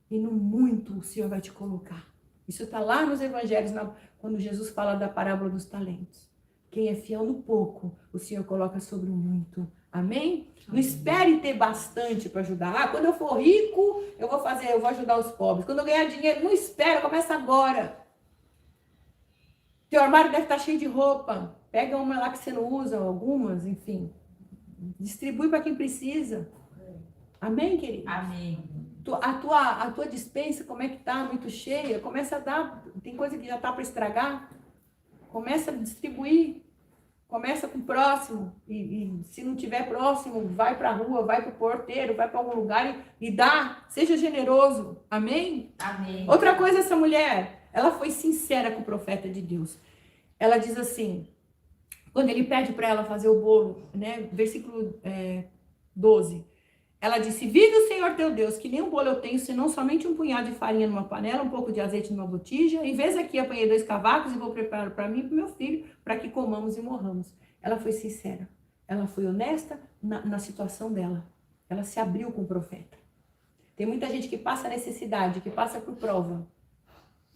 E no muito o Senhor vai te colocar. Isso está lá nos evangelhos, quando Jesus fala da parábola dos talentos. Quem é fiel no pouco, o Senhor coloca sobre o muito. Amém? Não espere ter bastante para ajudar. Quando eu for rico, eu vou ajudar os pobres. Quando eu ganhar dinheiro, não espera, começa agora. Teu armário deve estar cheio de roupa. Pega uma lá que você não usa, algumas, enfim. Distribui para quem precisa. Amém, querido? Amém. A tua despensa, como é que tá? Muito cheia? Começa a dar. Tem coisa que já tá para estragar. Começa a distribuir. Começa com o próximo. E se não tiver próximo, vai para a rua, vai para o porteiro, vai para algum lugar e dá. Seja generoso. Amém? Amém. Outra coisa, essa mulher, ela foi sincera com o profeta de Deus. Ela diz assim, quando ele pede para ela fazer o bolo, né? Versículo 12. Ela disse, vive o Senhor teu Deus, que nem um bolo eu tenho, senão somente um punhado de farinha numa panela, um pouco de azeite numa botija. Em vez aqui, apanhei 2 cavacos e vou preparar para mim e para o meu filho, para que comamos e morramos. Ela foi sincera. Ela foi honesta na situação dela. Ela se abriu com o profeta. Tem muita gente que passa necessidade, que passa por prova.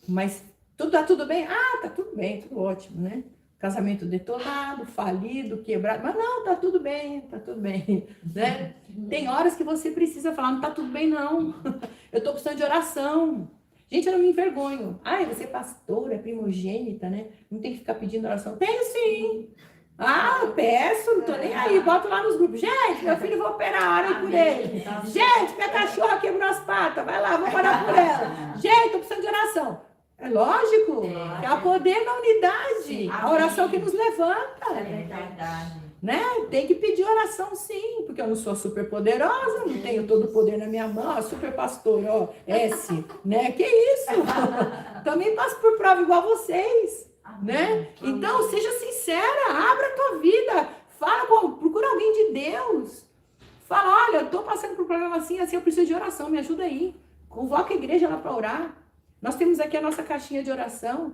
Mas tá tudo bem? Tá tudo bem, tudo ótimo, né? Casamento detonado, falido, quebrado. Mas não, tá tudo bem, né? Tem horas que você precisa falar, não tá tudo bem não. Eu tô precisando de oração. Gente, eu não me envergonho. Você é pastora, é primogênita, né? Não tem que ficar pedindo oração. Tenho sim. Ah, peço, não tô nem aí, boto lá nos grupos. Gente, meu filho, vou operar, orem por ele. Gente, minha cachorra quebrou as patas, vai lá, vou orar por ela. Gente, tô precisando de oração. É lógico, que há poder na unidade, a oração que nos levanta. É verdade. Né? Tem que pedir oração sim, porque eu não sou super poderosa, não tenho todo o poder na minha mão, ó, super pastor, ó, S, né? Que isso? Também passo por prova igual vocês, né? Então, seja sincera, abra a tua vida, fala, procura alguém de Deus. Fala, olha, eu tô passando por um problema assim, eu preciso de oração, me ajuda aí. Convoca a igreja lá para orar. Nós temos aqui a nossa caixinha de oração.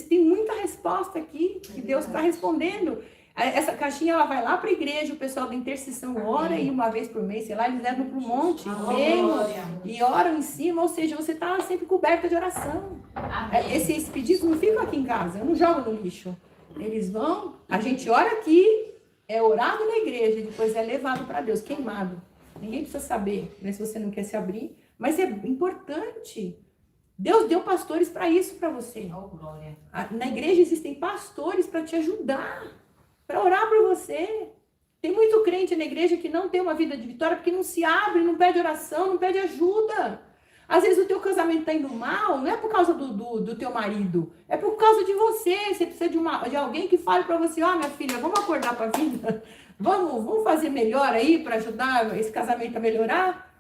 Tem muita resposta aqui que Deus está respondendo. Essa caixinha, ela vai lá para a igreja, o pessoal da intercessão ora e uma vez por mês, sei lá, eles levam para o monte, vêm e oram em cima, ou seja, você está sempre coberta de oração. Esses pedidos não ficam aqui em casa, eu não jogo no lixo. Eles vão, a gente ora aqui, é orado na igreja, depois é levado para Deus, queimado. Ninguém precisa saber, né, se você não quer se abrir, mas é importante. Deus deu pastores para isso para você. Oh, glória. Na igreja existem pastores para te ajudar, para orar por você. Tem muito crente na igreja que não tem uma vida de vitória porque não se abre, não pede oração, não pede ajuda. Às vezes o teu casamento está indo mal, não é por causa do teu marido, é por causa de você. Você precisa de alguém que fale para você, ó, minha filha, vamos acordar para a vida, vamos fazer melhor aí para ajudar esse casamento a melhorar,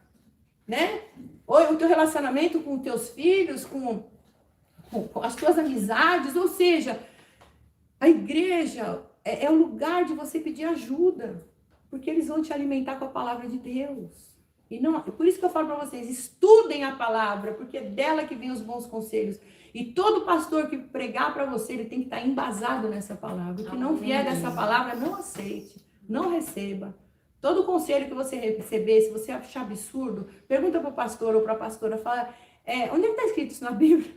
né? Ou o teu relacionamento com os teus filhos, com as tuas amizades, ou seja, a igreja é o lugar de você pedir ajuda, porque eles vão te alimentar com a palavra de Deus. E não, por isso que eu falo para vocês, estudem a palavra, porque é dela que vem os bons conselhos. E todo pastor que pregar para você, ele tem que estar embasado nessa palavra. O que não vier dessa palavra, não aceite, não receba. Todo conselho que você receber, se você achar absurdo, pergunta para o pastor ou para a pastora, fala, onde é que está escrito isso na Bíblia?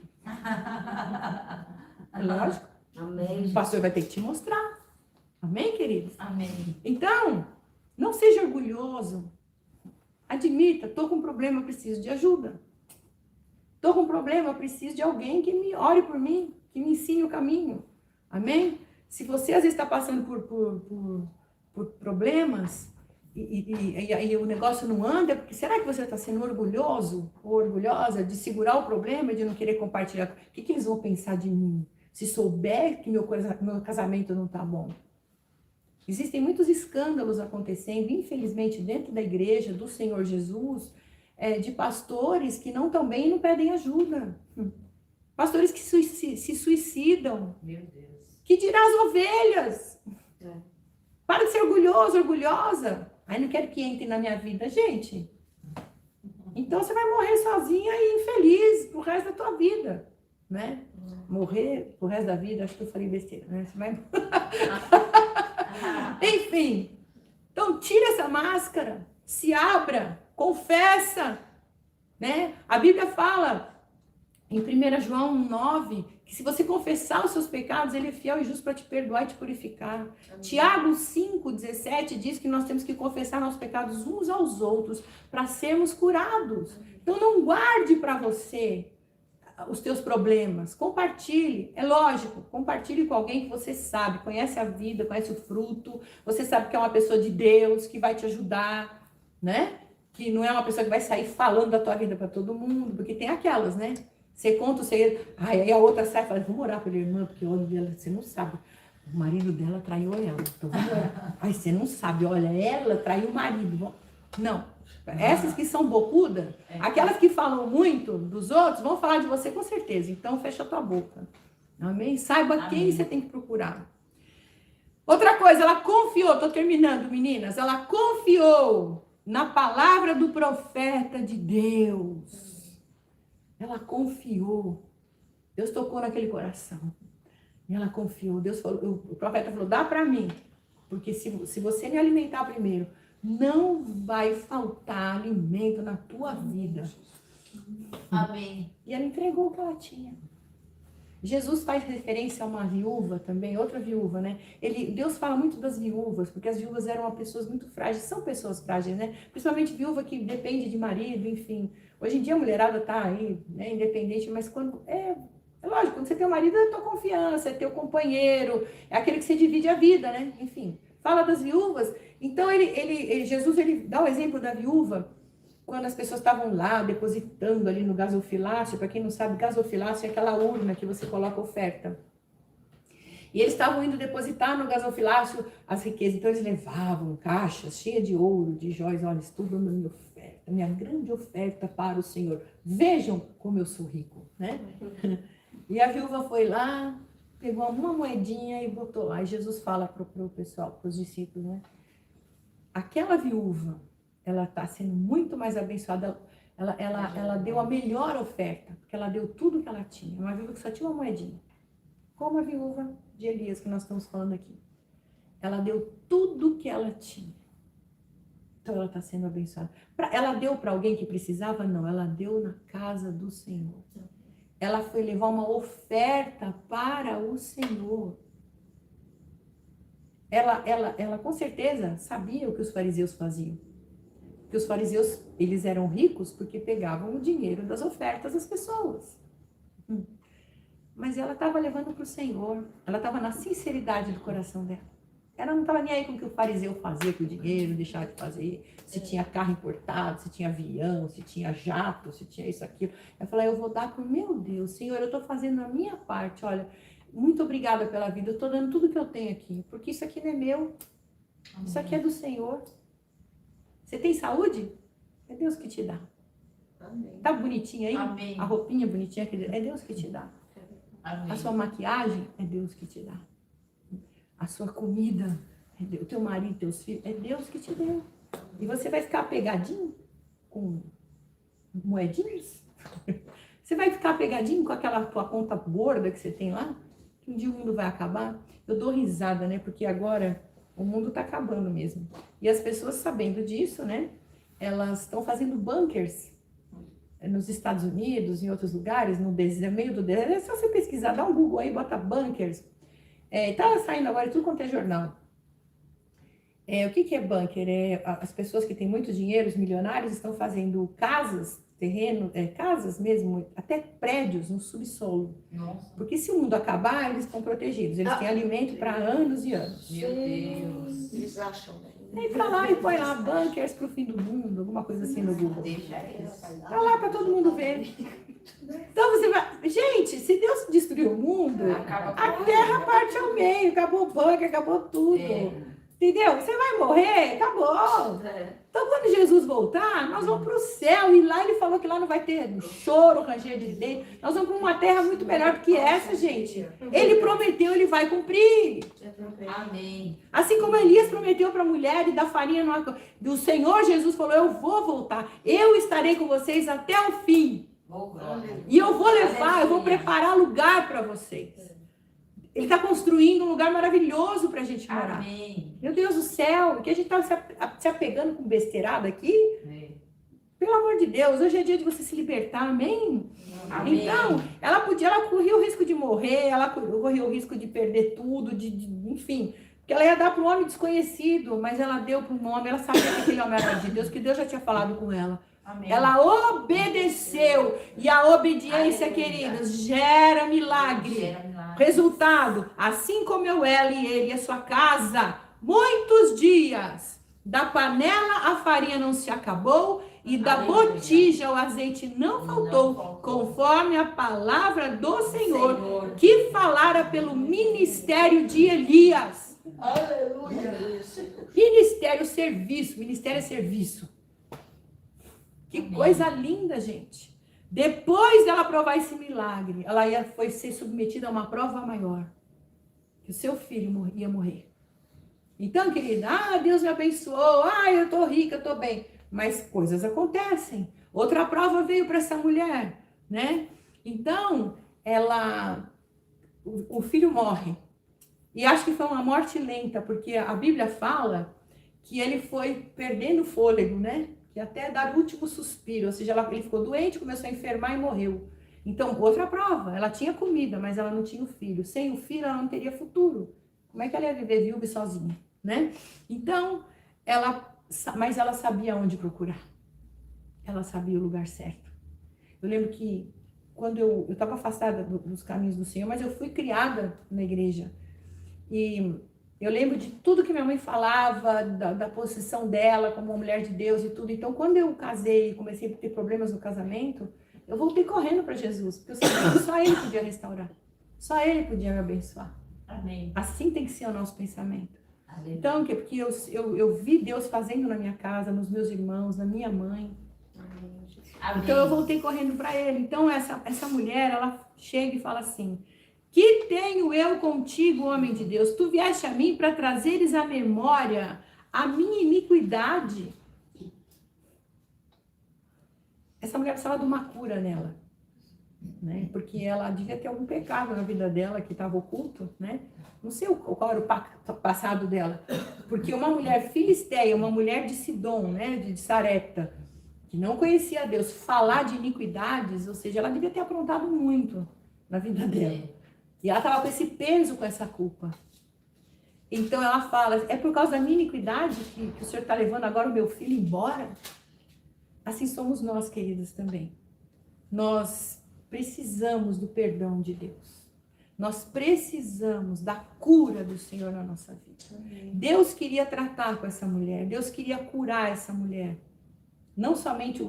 É lógico. Amém. O pastor vai ter que te mostrar. Amém, queridos? Amém. Então, não seja orgulhoso. Admita, estou com um problema, eu preciso de ajuda. Estou com um problema, eu preciso de alguém que me ore por mim, que me ensine o caminho. Amém? Se você às vezes está passando por problemas e o negócio não anda, porque será que você está sendo orgulhoso ou orgulhosa de segurar o problema, de não querer compartilhar? O que eles vão pensar de mim? Se souber que meu casamento não está bom. Existem muitos escândalos acontecendo, infelizmente, dentro da igreja do Senhor Jesus, de pastores que não estão bem e não pedem ajuda. Pastores que se suicidam. Meu Deus. Que dirá as ovelhas? Para de ser orgulhoso, orgulhosa. Aí não quero que entre na minha vida, gente. Então você vai morrer sozinha e infeliz pro resto da tua vida, né? Morrer pro resto da vida, acho que eu falei besteira, né? Você vai... Enfim, então tira essa máscara, se abra, confessa, né? A Bíblia fala em 1 João 9, que se você confessar os seus pecados, ele é fiel e justo para te perdoar e te purificar. Amém. Tiago 5,17 diz que nós temos que confessar nossos pecados uns aos outros para sermos curados. Então não guarde para você os teus problemas, compartilhe, é lógico, compartilhe com alguém que você sabe, conhece a vida, conhece o fruto, você sabe que é uma pessoa de Deus, que vai te ajudar, né? Que não é uma pessoa que vai sair falando da tua vida para todo mundo, porque tem aquelas, né? Você conta o segredo, aí a outra sai e fala, vamos orar pela irmã, porque olha dela, você não sabe, o marido dela traiu ela, então vamos orar. Aí você não sabe, olha, ela traiu o marido, não. Essas que são bocudas, aquelas que falam muito dos outros, vão falar de você com certeza. Então, fecha a tua boca. Amém? Saiba Amém. Quem você tem que procurar. Outra coisa, ela confiou, estou terminando, meninas. Ela confiou na palavra do profeta de Deus. Ela confiou. Deus tocou naquele coração. E ela confiou. Deus falou, o profeta falou, dá para mim. Porque se você me alimentar primeiro, não vai faltar alimento na tua vida. Amém. E ela entregou o que ela tinha. Jesus faz referência a uma viúva também, outra viúva, né? Deus fala muito das viúvas, porque as viúvas eram pessoas muito frágeis, são pessoas frágeis, né? Principalmente viúva que depende de marido, enfim. Hoje em dia a mulherada tá aí, né, independente, mas quando É lógico, quando você tem um marido, é a tua confiança, é teu companheiro, é aquele que você divide a vida, né? Enfim, fala das viúvas. Então, Jesus, ele dá o exemplo da viúva, quando as pessoas estavam lá, depositando ali no gasofilácio. Para quem não sabe, gasofilácio é aquela urna que você coloca oferta. E eles estavam indo depositar no gasofilácio as riquezas. Então, eles levavam caixas cheias de ouro, de joias. Olha, estou dando a minha oferta, minha grande oferta para o Senhor. Vejam como eu sou rico, né? E a viúva foi lá, pegou uma moedinha e botou lá. E Jesus fala para o pessoal, para os discípulos, né? Aquela viúva, ela está sendo muito mais abençoada. Ela deu a melhor oferta, porque ela deu tudo que ela tinha. Uma viúva que só tinha uma moedinha. Como a viúva de Elias, que nós estamos falando aqui. Ela deu tudo que ela tinha. Então, ela está sendo abençoada. Ela deu para alguém que precisava? Não, ela deu na casa do Senhor. Ela foi levar uma oferta para o Senhor. Ela com certeza sabia o que os fariseus faziam. Porque os fariseus, eles eram ricos porque pegavam o dinheiro das ofertas das pessoas. Mas ela estava levando para o Senhor. Ela estava na sinceridade do coração dela. Ela não estava nem aí com o que o fariseu fazia com o dinheiro, deixava de fazer. Se tinha carro importado, se tinha avião, se tinha jato, se tinha isso, aquilo. Ela falou, eu vou dar para o meu Deus. Senhor, eu estou fazendo a minha parte. Olha, muito obrigada pela vida. Eu estou dando tudo que eu tenho aqui. Porque isso aqui não é meu. Isso aqui é do Senhor. Você tem saúde? É Deus que te dá. Amém. Tá bonitinha aí? Amém. A roupinha bonitinha, é Deus que te dá. Amém. A sua maquiagem, é Deus que te dá. A sua comida, é Deus. O teu marido, teus filhos, é Deus que te deu. E você vai ficar pegadinho com moedinhas? Você vai ficar pegadinho com aquela tua conta gorda que você tem lá? Que um dia o mundo vai acabar? Eu dou risada, né? Porque agora o mundo tá acabando mesmo. E as pessoas sabendo disso, né? Elas estão fazendo bunkers nos Estados Unidos, em outros lugares, no meio do deserto. É só você pesquisar, dá um Google aí, bota bunkers. Tá saindo agora tudo quanto é jornal. O que é bunker? As pessoas que têm muito dinheiro, os milionários, estão fazendo casas, terreno, casas mesmo, até prédios no subsolo. Nossa, Porque se o mundo acabar, eles estão protegidos. Eles têm alimento para anos e anos. meu Deus. Eles acham, né? Entra lá e põe lá bunkers para o fim do mundo, alguma coisa assim no Google. Deixa isso. Tá lá para todo mundo ver. Então você vai... Gente, se Deus destruir o mundo, Acaba com a terra parte ao meio, acabou o bunker, acabou tudo. Entendeu? Você vai morrer, acabou. Então, quando Jesus voltar, nós vamos para o céu. E lá ele falou que lá não vai ter choro, ranger de dente. Nós vamos para uma terra muito melhor do que essa, gente. Ele prometeu, ele vai cumprir. Amém. Assim como Elias prometeu para a mulher e da farinha no arco. Do Senhor Jesus falou, eu vou voltar. Eu estarei com vocês até o fim. Oh, glória. E eu vou levar, eu vou preparar lugar para vocês. Ele está construindo um lugar maravilhoso para a gente morar. Amém. Meu Deus do céu, que a gente está se apegando com besteirada aqui. Pelo amor de Deus, hoje é dia de você se libertar, amém? Amém. Então, ela corria o risco de morrer, ela corria o risco de perder tudo, enfim. Porque ela ia dar para um homem desconhecido, mas ela deu para um homem, ela sabia que aquele homem era de Deus, que Deus já tinha falado com ela. Amém. Ela obedeceu. E a obediência, Aleluia. queridos, gera milagre. Gera milagre. Resultado, assim como ela e ele e a sua casa, muitos dias, da panela a farinha não se acabou e da Aleluia. botija o azeite não faltou, faltou. conforme a palavra do Senhor, que falara pelo ministério de Elias. Aleluia. Ministério é serviço. Que Amém. coisa linda, gente. Depois dela provar esse milagre, ela foi ser submetida a uma prova maior. Que o seu filho ia morrer. Então, querida, Deus me abençoou. Eu tô rica, eu tô bem. Mas coisas acontecem. Outra prova veio para essa mulher, né? Então, o filho morre. E acho que foi uma morte lenta, porque a Bíblia fala que ele foi perdendo fôlego, né? Que até dar o último suspiro, ou seja, ele ficou doente, começou a enfermar e morreu. Então, outra prova, ela tinha comida, mas ela não tinha o filho. Sem o filho, ela não teria futuro. Como é que ela ia viver viúva e sozinha, né? Então, mas ela sabia onde procurar. Ela sabia o lugar certo. Eu lembro que quando eu estava afastada dos caminhos do Senhor, mas eu fui criada na igreja. E eu lembro de tudo que minha mãe falava, da posição dela como uma mulher de Deus e tudo. Então, quando eu casei e comecei a ter problemas no casamento, eu voltei correndo para Jesus, porque eu sabia que só Ele podia restaurar. Só Ele podia me abençoar. Amém. Assim tem que ser o nosso pensamento. Aleluia. Então, porque eu vi Deus fazendo na minha casa, nos meus irmãos, na minha mãe. Amém. Então, eu voltei correndo para Ele. Então, essa mulher, ela chega e fala assim: que tenho eu contigo, homem de Deus? Tu vieste a mim para trazeres à memória a minha iniquidade. Essa mulher precisava de uma cura nela, né? Porque ela devia ter algum pecado na vida dela que estava oculto, né? Não sei qual era o passado dela. Porque uma mulher filisteia, uma mulher de Sidom, né? De Sarepta, que não conhecia Deus, falar de iniquidades, ou seja, ela devia ter aprontado muito na vida dela. E ela estava com esse peso, com essa culpa. Então ela fala: é por causa da minha iniquidade que o Senhor está levando agora o meu filho embora? Assim somos nós, queridos, também. Nós precisamos do perdão de Deus. Nós precisamos da cura do Senhor na nossa vida. Deus queria tratar com essa mulher. Deus queria curar essa mulher. Não somente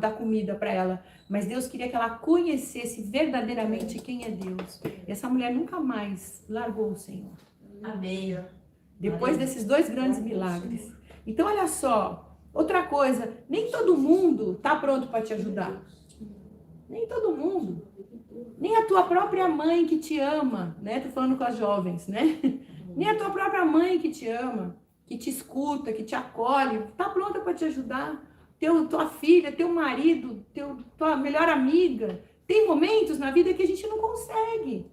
dar comida para ela, mas Deus queria que ela conhecesse verdadeiramente quem é Deus. E essa mulher nunca mais largou o Senhor. Amém. Depois desses 2 grandes milagres. Então, olha só, outra coisa, nem todo mundo está pronto para te ajudar. Nem todo mundo. Nem a tua própria mãe que te ama, né? Tô falando com as jovens, né? Nem a tua própria mãe que te ama, que te escuta, que te acolhe, está pronta para te ajudar. Tua filha, teu marido, tua melhor amiga. Tem momentos na vida que a gente não consegue.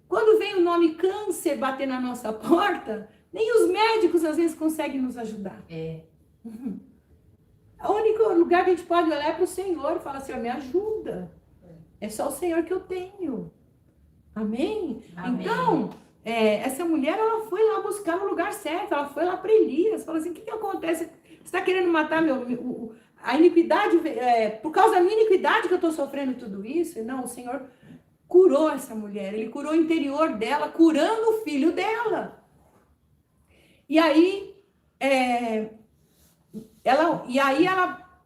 Quando vem o nome câncer bater na nossa porta, nem os médicos às vezes conseguem nos ajudar. O único lugar que a gente pode olhar é para o Senhor e falar: Senhor, me ajuda. É só o Senhor que eu tenho. Amém? Amém. Então, essa mulher, ela foi lá buscar no lugar certo. Ela foi lá para Elias. Falou assim: o que acontece? Você está querendo matar a iniquidade? Por causa da minha iniquidade que eu estou sofrendo tudo isso? E não, o Senhor curou essa mulher. Ele curou o interior dela, curando o filho dela. E aí,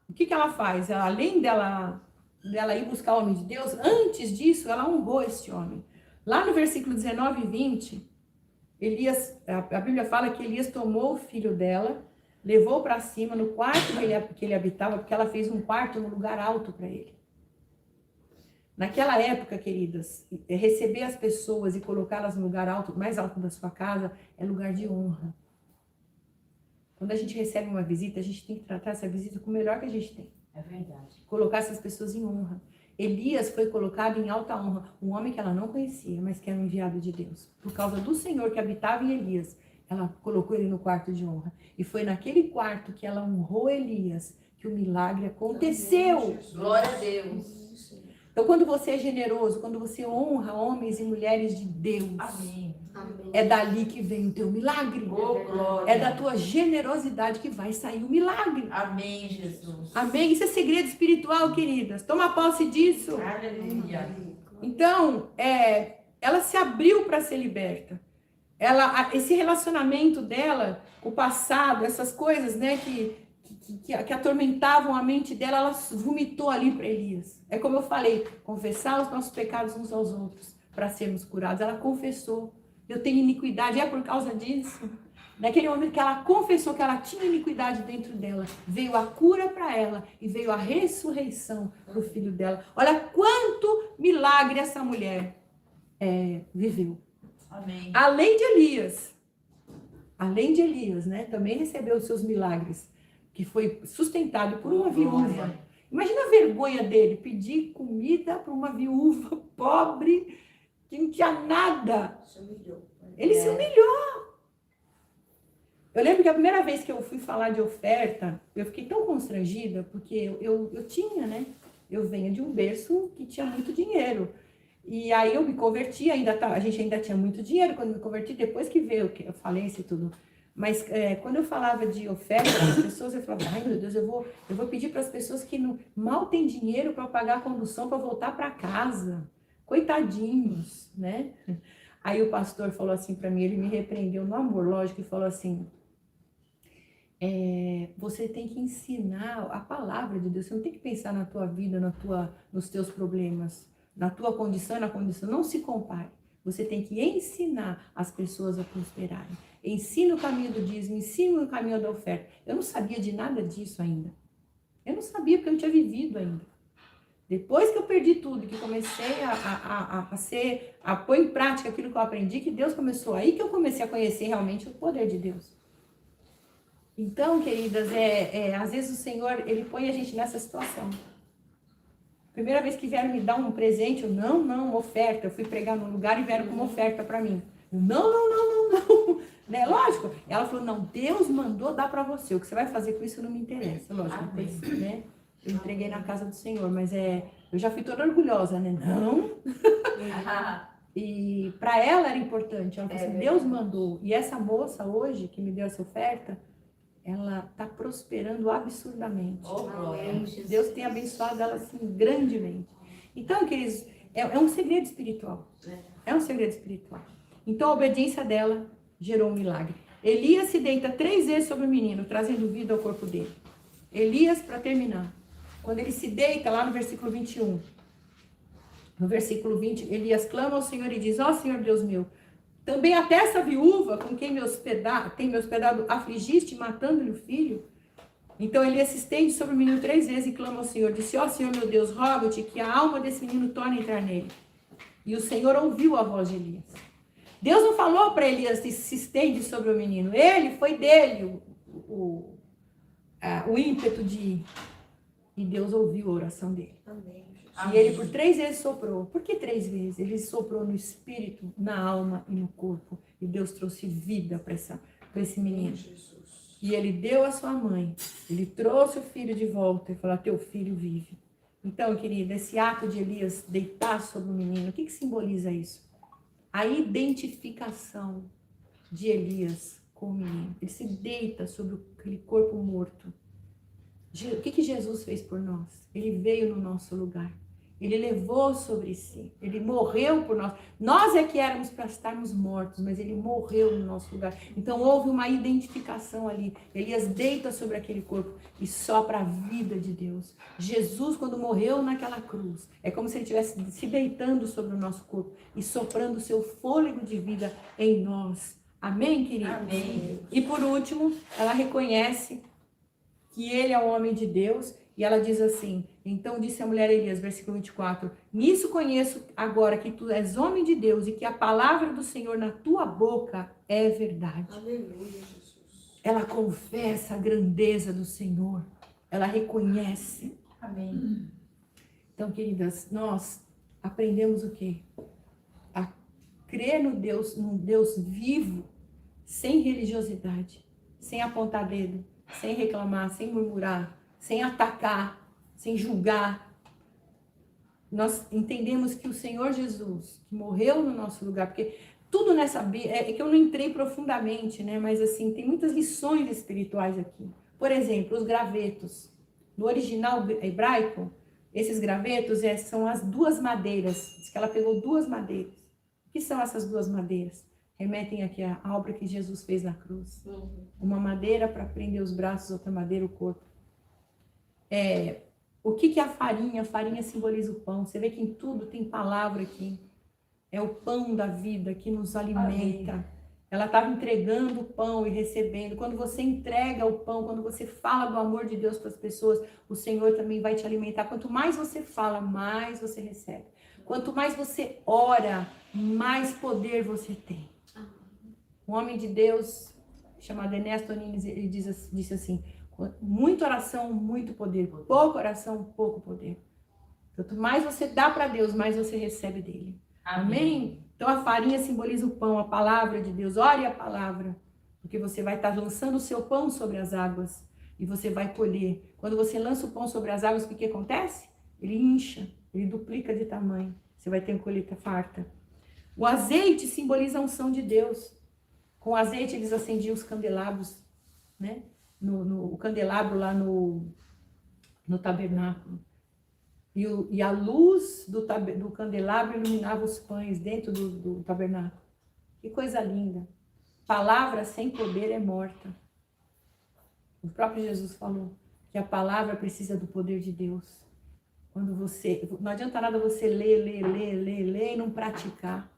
o que ela faz? Além dela ir buscar o homem de Deus, antes disso, ela honrou esse homem. Lá no versículo 19 e 20, a Bíblia fala que Elias tomou o filho dela, levou para cima no quarto que ele habitava, porque ela fez um quarto no lugar alto para ele. Naquela época, queridas, receber as pessoas e colocá-las no lugar alto, mais alto da sua casa, é lugar de honra. Quando a gente recebe uma visita, a gente tem que tratar essa visita com o melhor que a gente tem. É verdade. Colocar essas pessoas em honra. Elias foi colocado em alta honra. Um homem que ela não conhecia, mas que era um enviado de Deus. Por causa do Senhor que habitava em Elias, ela colocou ele no quarto de honra. E foi naquele quarto que ela honrou Elias que o milagre aconteceu. Glória a Deus. Então, quando você é generoso, quando você honra homens e mulheres de Deus, Amém. é dali que vem o teu milagre. Oh, glória. É da tua generosidade que vai sair o milagre. Amém, Jesus. Amém? Isso é segredo espiritual, queridas. Toma posse disso. Aleluia. Então, ela se abriu para ser liberta. Esse relacionamento dela, o passado, essas coisas, né, que atormentavam a mente dela, ela vomitou ali para Elias. É como eu falei, confessar os nossos pecados uns aos outros para sermos curados. Ela confessou: eu tenho iniquidade. É por causa disso. Naquele momento que ela confessou que ela tinha iniquidade dentro dela, veio a cura para ela e veio a ressurreição para o filho dela. Olha quanto milagre essa mulher viveu. Amém. Além de Elias, né, também recebeu os seus milagres, que foi sustentado por uma viúva. Imagina a vergonha dele, pedir comida para uma viúva pobre, que não tinha nada. Ele se humilhou. Eu lembro que a primeira vez que eu fui falar de oferta, eu fiquei tão constrangida, porque eu tinha, né? Eu venho de um berço que tinha muito dinheiro. E aí eu me converti, a gente ainda tinha muito dinheiro quando me converti, depois que veio a falência e tudo. Mas quando eu falava de oferta para as pessoas, eu falava, ai meu Deus, eu vou pedir para as pessoas que mal têm dinheiro para pagar a condução para voltar para casa. Coitadinhos, né? Aí o pastor falou assim para mim, ele me repreendeu no amor, lógico, e falou assim, você tem que ensinar a palavra de Deus, você não tem que pensar na tua vida, nos teus problemas, na tua condição e na condição, não se compare. Você tem que ensinar as pessoas a prosperarem. Ensina o caminho do dízimo, ensina o caminho da oferta. Eu não sabia de nada disso ainda. Eu não sabia porque eu não tinha vivido ainda. Depois que eu perdi tudo, que comecei a pôr em prática aquilo que eu aprendi, que Deus começou, aí que eu comecei a conhecer realmente o poder de Deus. Então, queridas, às vezes o Senhor, Ele põe a gente nessa situação. Primeira vez que vieram me dar um presente, eu, não, oferta. Eu fui pregar num lugar e vieram com uma oferta para mim. Eu, não. Né? Lógico. Ela falou, não, Deus mandou dar para você. O que você vai fazer com isso não me interessa. Lógico, né? Eu entreguei na casa do Senhor, mas eu já fui toda orgulhosa, né? Não. E para ela era importante. Ela falou assim, Deus mandou. E essa moça hoje, que me deu essa oferta, ela está prosperando absurdamente. Deus tem abençoado ela assim grandemente. Então, queridos, é um segredo espiritual. É um segredo espiritual. Então, a obediência dela gerou um milagre. Elias se deita 3 vezes sobre o menino, trazendo vida ao corpo dele. Elias, para terminar, quando ele se deita, lá no versículo 21, no versículo 20, Elias clama ao Senhor e diz, ó Senhor Deus meu, também até essa viúva com quem tem me hospedado afligiste, matando-lhe o filho. Então Elias se estende sobre o menino 3 vezes e clama ao Senhor. Disse, ó Senhor meu Deus, rogo-te que a alma desse menino torne a entrar nele. E o Senhor ouviu a voz de Elias. Deus não falou para Elias se estende sobre o menino. Foi dele o ímpeto de ir. E Deus ouviu a oração dele. Amém. E ele por 3 vezes soprou. Por que 3 vezes? Ele soprou no espírito, na alma e no corpo. E Deus trouxe vida para esse menino. E ele deu a sua mãe. Ele trouxe o filho de volta e falou, teu filho vive. Então, querida, esse ato de Elias deitar sobre o menino, o que simboliza isso? A identificação de Elias com o menino. Ele se deita sobre aquele corpo morto. O que Jesus fez por nós? Ele veio no nosso lugar. Ele levou sobre si. Ele morreu por nós. Nós é que éramos para estarmos mortos, mas ele morreu no nosso lugar. Então houve uma identificação ali. Elias deita sobre aquele corpo e sopra a vida de Deus. Jesus, quando morreu naquela cruz, é como se ele estivesse se deitando sobre o nosso corpo e soprando o seu fôlego de vida em nós. Amém, queridos? Amém. E por último, ela reconhece que ele é o homem de Deus, e ela diz assim, então disse a mulher a Elias, versículo 24, nisso conheço agora que tu és homem de Deus, e que a palavra do Senhor na tua boca é verdade. Aleluia, Jesus. Ela confessa a grandeza do Senhor, ela reconhece. Amém. Então, queridas, nós aprendemos o quê? A crer num Deus vivo, sem religiosidade, sem apontar dedo, sem reclamar, sem murmurar, sem atacar, sem julgar. Nós entendemos que o Senhor Jesus, que morreu no nosso lugar, porque tudo nessa Bíblia, é que eu não entrei profundamente, né? Mas assim, tem muitas lições espirituais aqui. Por exemplo, os gravetos. No original hebraico, esses gravetos são as 2 madeiras. Diz que ela pegou 2 madeiras. O que são essas 2 madeiras? Remetem aqui à obra que Jesus fez na cruz. Uma madeira para prender os braços, outra madeira o corpo. O que é a farinha? A farinha simboliza o pão. Você vê que em tudo tem palavra aqui. É o pão da vida que nos alimenta. Amém. Ela estava entregando o pão e recebendo. Quando você entrega o pão, quando você fala do amor de Deus para as pessoas, o Senhor também vai te alimentar. Quanto mais você fala, mais você recebe. Quanto mais você ora, mais poder você tem. Um homem de Deus, chamado Ernesto Nunes, ele disse assim, muita oração, muito poder. Pouca oração, pouco poder. Quanto mais você dá para Deus, mais você recebe dele. Amém? Então a farinha simboliza o pão, a palavra de Deus. Ore a palavra, porque você vai estar lançando o seu pão sobre as águas e você vai colher. Quando você lança o pão sobre as águas, o que acontece? Ele incha, ele duplica de tamanho. Você vai ter uma colheita farta. O azeite simboliza a unção de Deus. Com azeite eles acendiam os candelabros, né? O candelabro lá no tabernáculo. E a luz do candelabro iluminava os pães dentro do tabernáculo. Que coisa linda. Palavra sem poder é morta. O próprio Jesus falou que a palavra precisa do poder de Deus. Não adianta nada você ler e não praticar.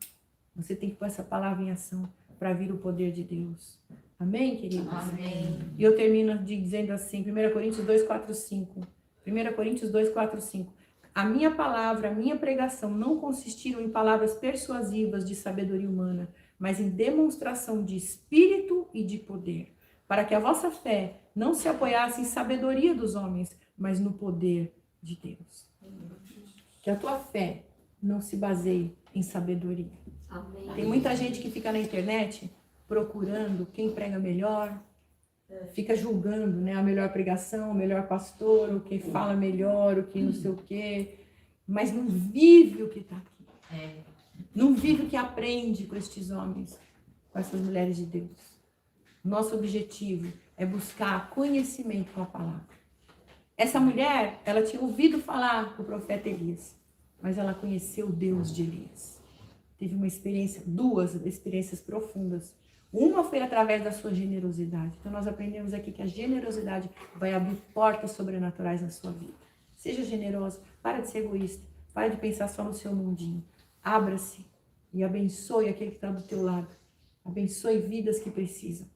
Você tem que pôr essa palavra em ação para vir o poder de Deus. Amém, queridos? Amém. E eu termino dizendo assim, 1 Coríntios 2, 4, 5. 1 Coríntios 2, 4, 5. A minha palavra, a minha pregação não consistiram em palavras persuasivas de sabedoria humana, mas em demonstração de espírito e de poder, para que a vossa fé não se apoiasse em sabedoria dos homens, mas no poder de Deus. Que a tua fé não se baseie em sabedoria. Amém. Tem muita gente que fica na internet procurando quem prega melhor, fica julgando, né, a melhor pregação, o melhor pastor, o que fala melhor, o que não sei o quê, mas não vive o que está aqui. Não vive o que aprende com estes homens, com essas mulheres de Deus. Nosso objetivo é buscar conhecimento com a palavra. Essa mulher, ela tinha ouvido falar do profeta Elias, mas ela conheceu o Deus de Elias. Teve duas experiências profundas. Uma foi através da sua generosidade. Então nós aprendemos aqui que a generosidade vai abrir portas sobrenaturais na sua vida. Seja generoso, para de ser egoísta, para de pensar só no seu mundinho. Abra-se e abençoe aquele que está do teu lado. Abençoe vidas que precisam.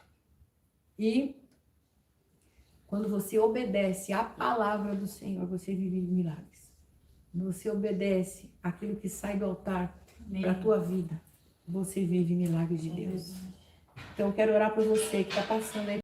E quando você obedece à palavra do Senhor, você vive milagres. Quando você obedece àquilo que sai do altar para a tua vida, você vive milagres de Deus. Então eu quero orar por você que está passando aí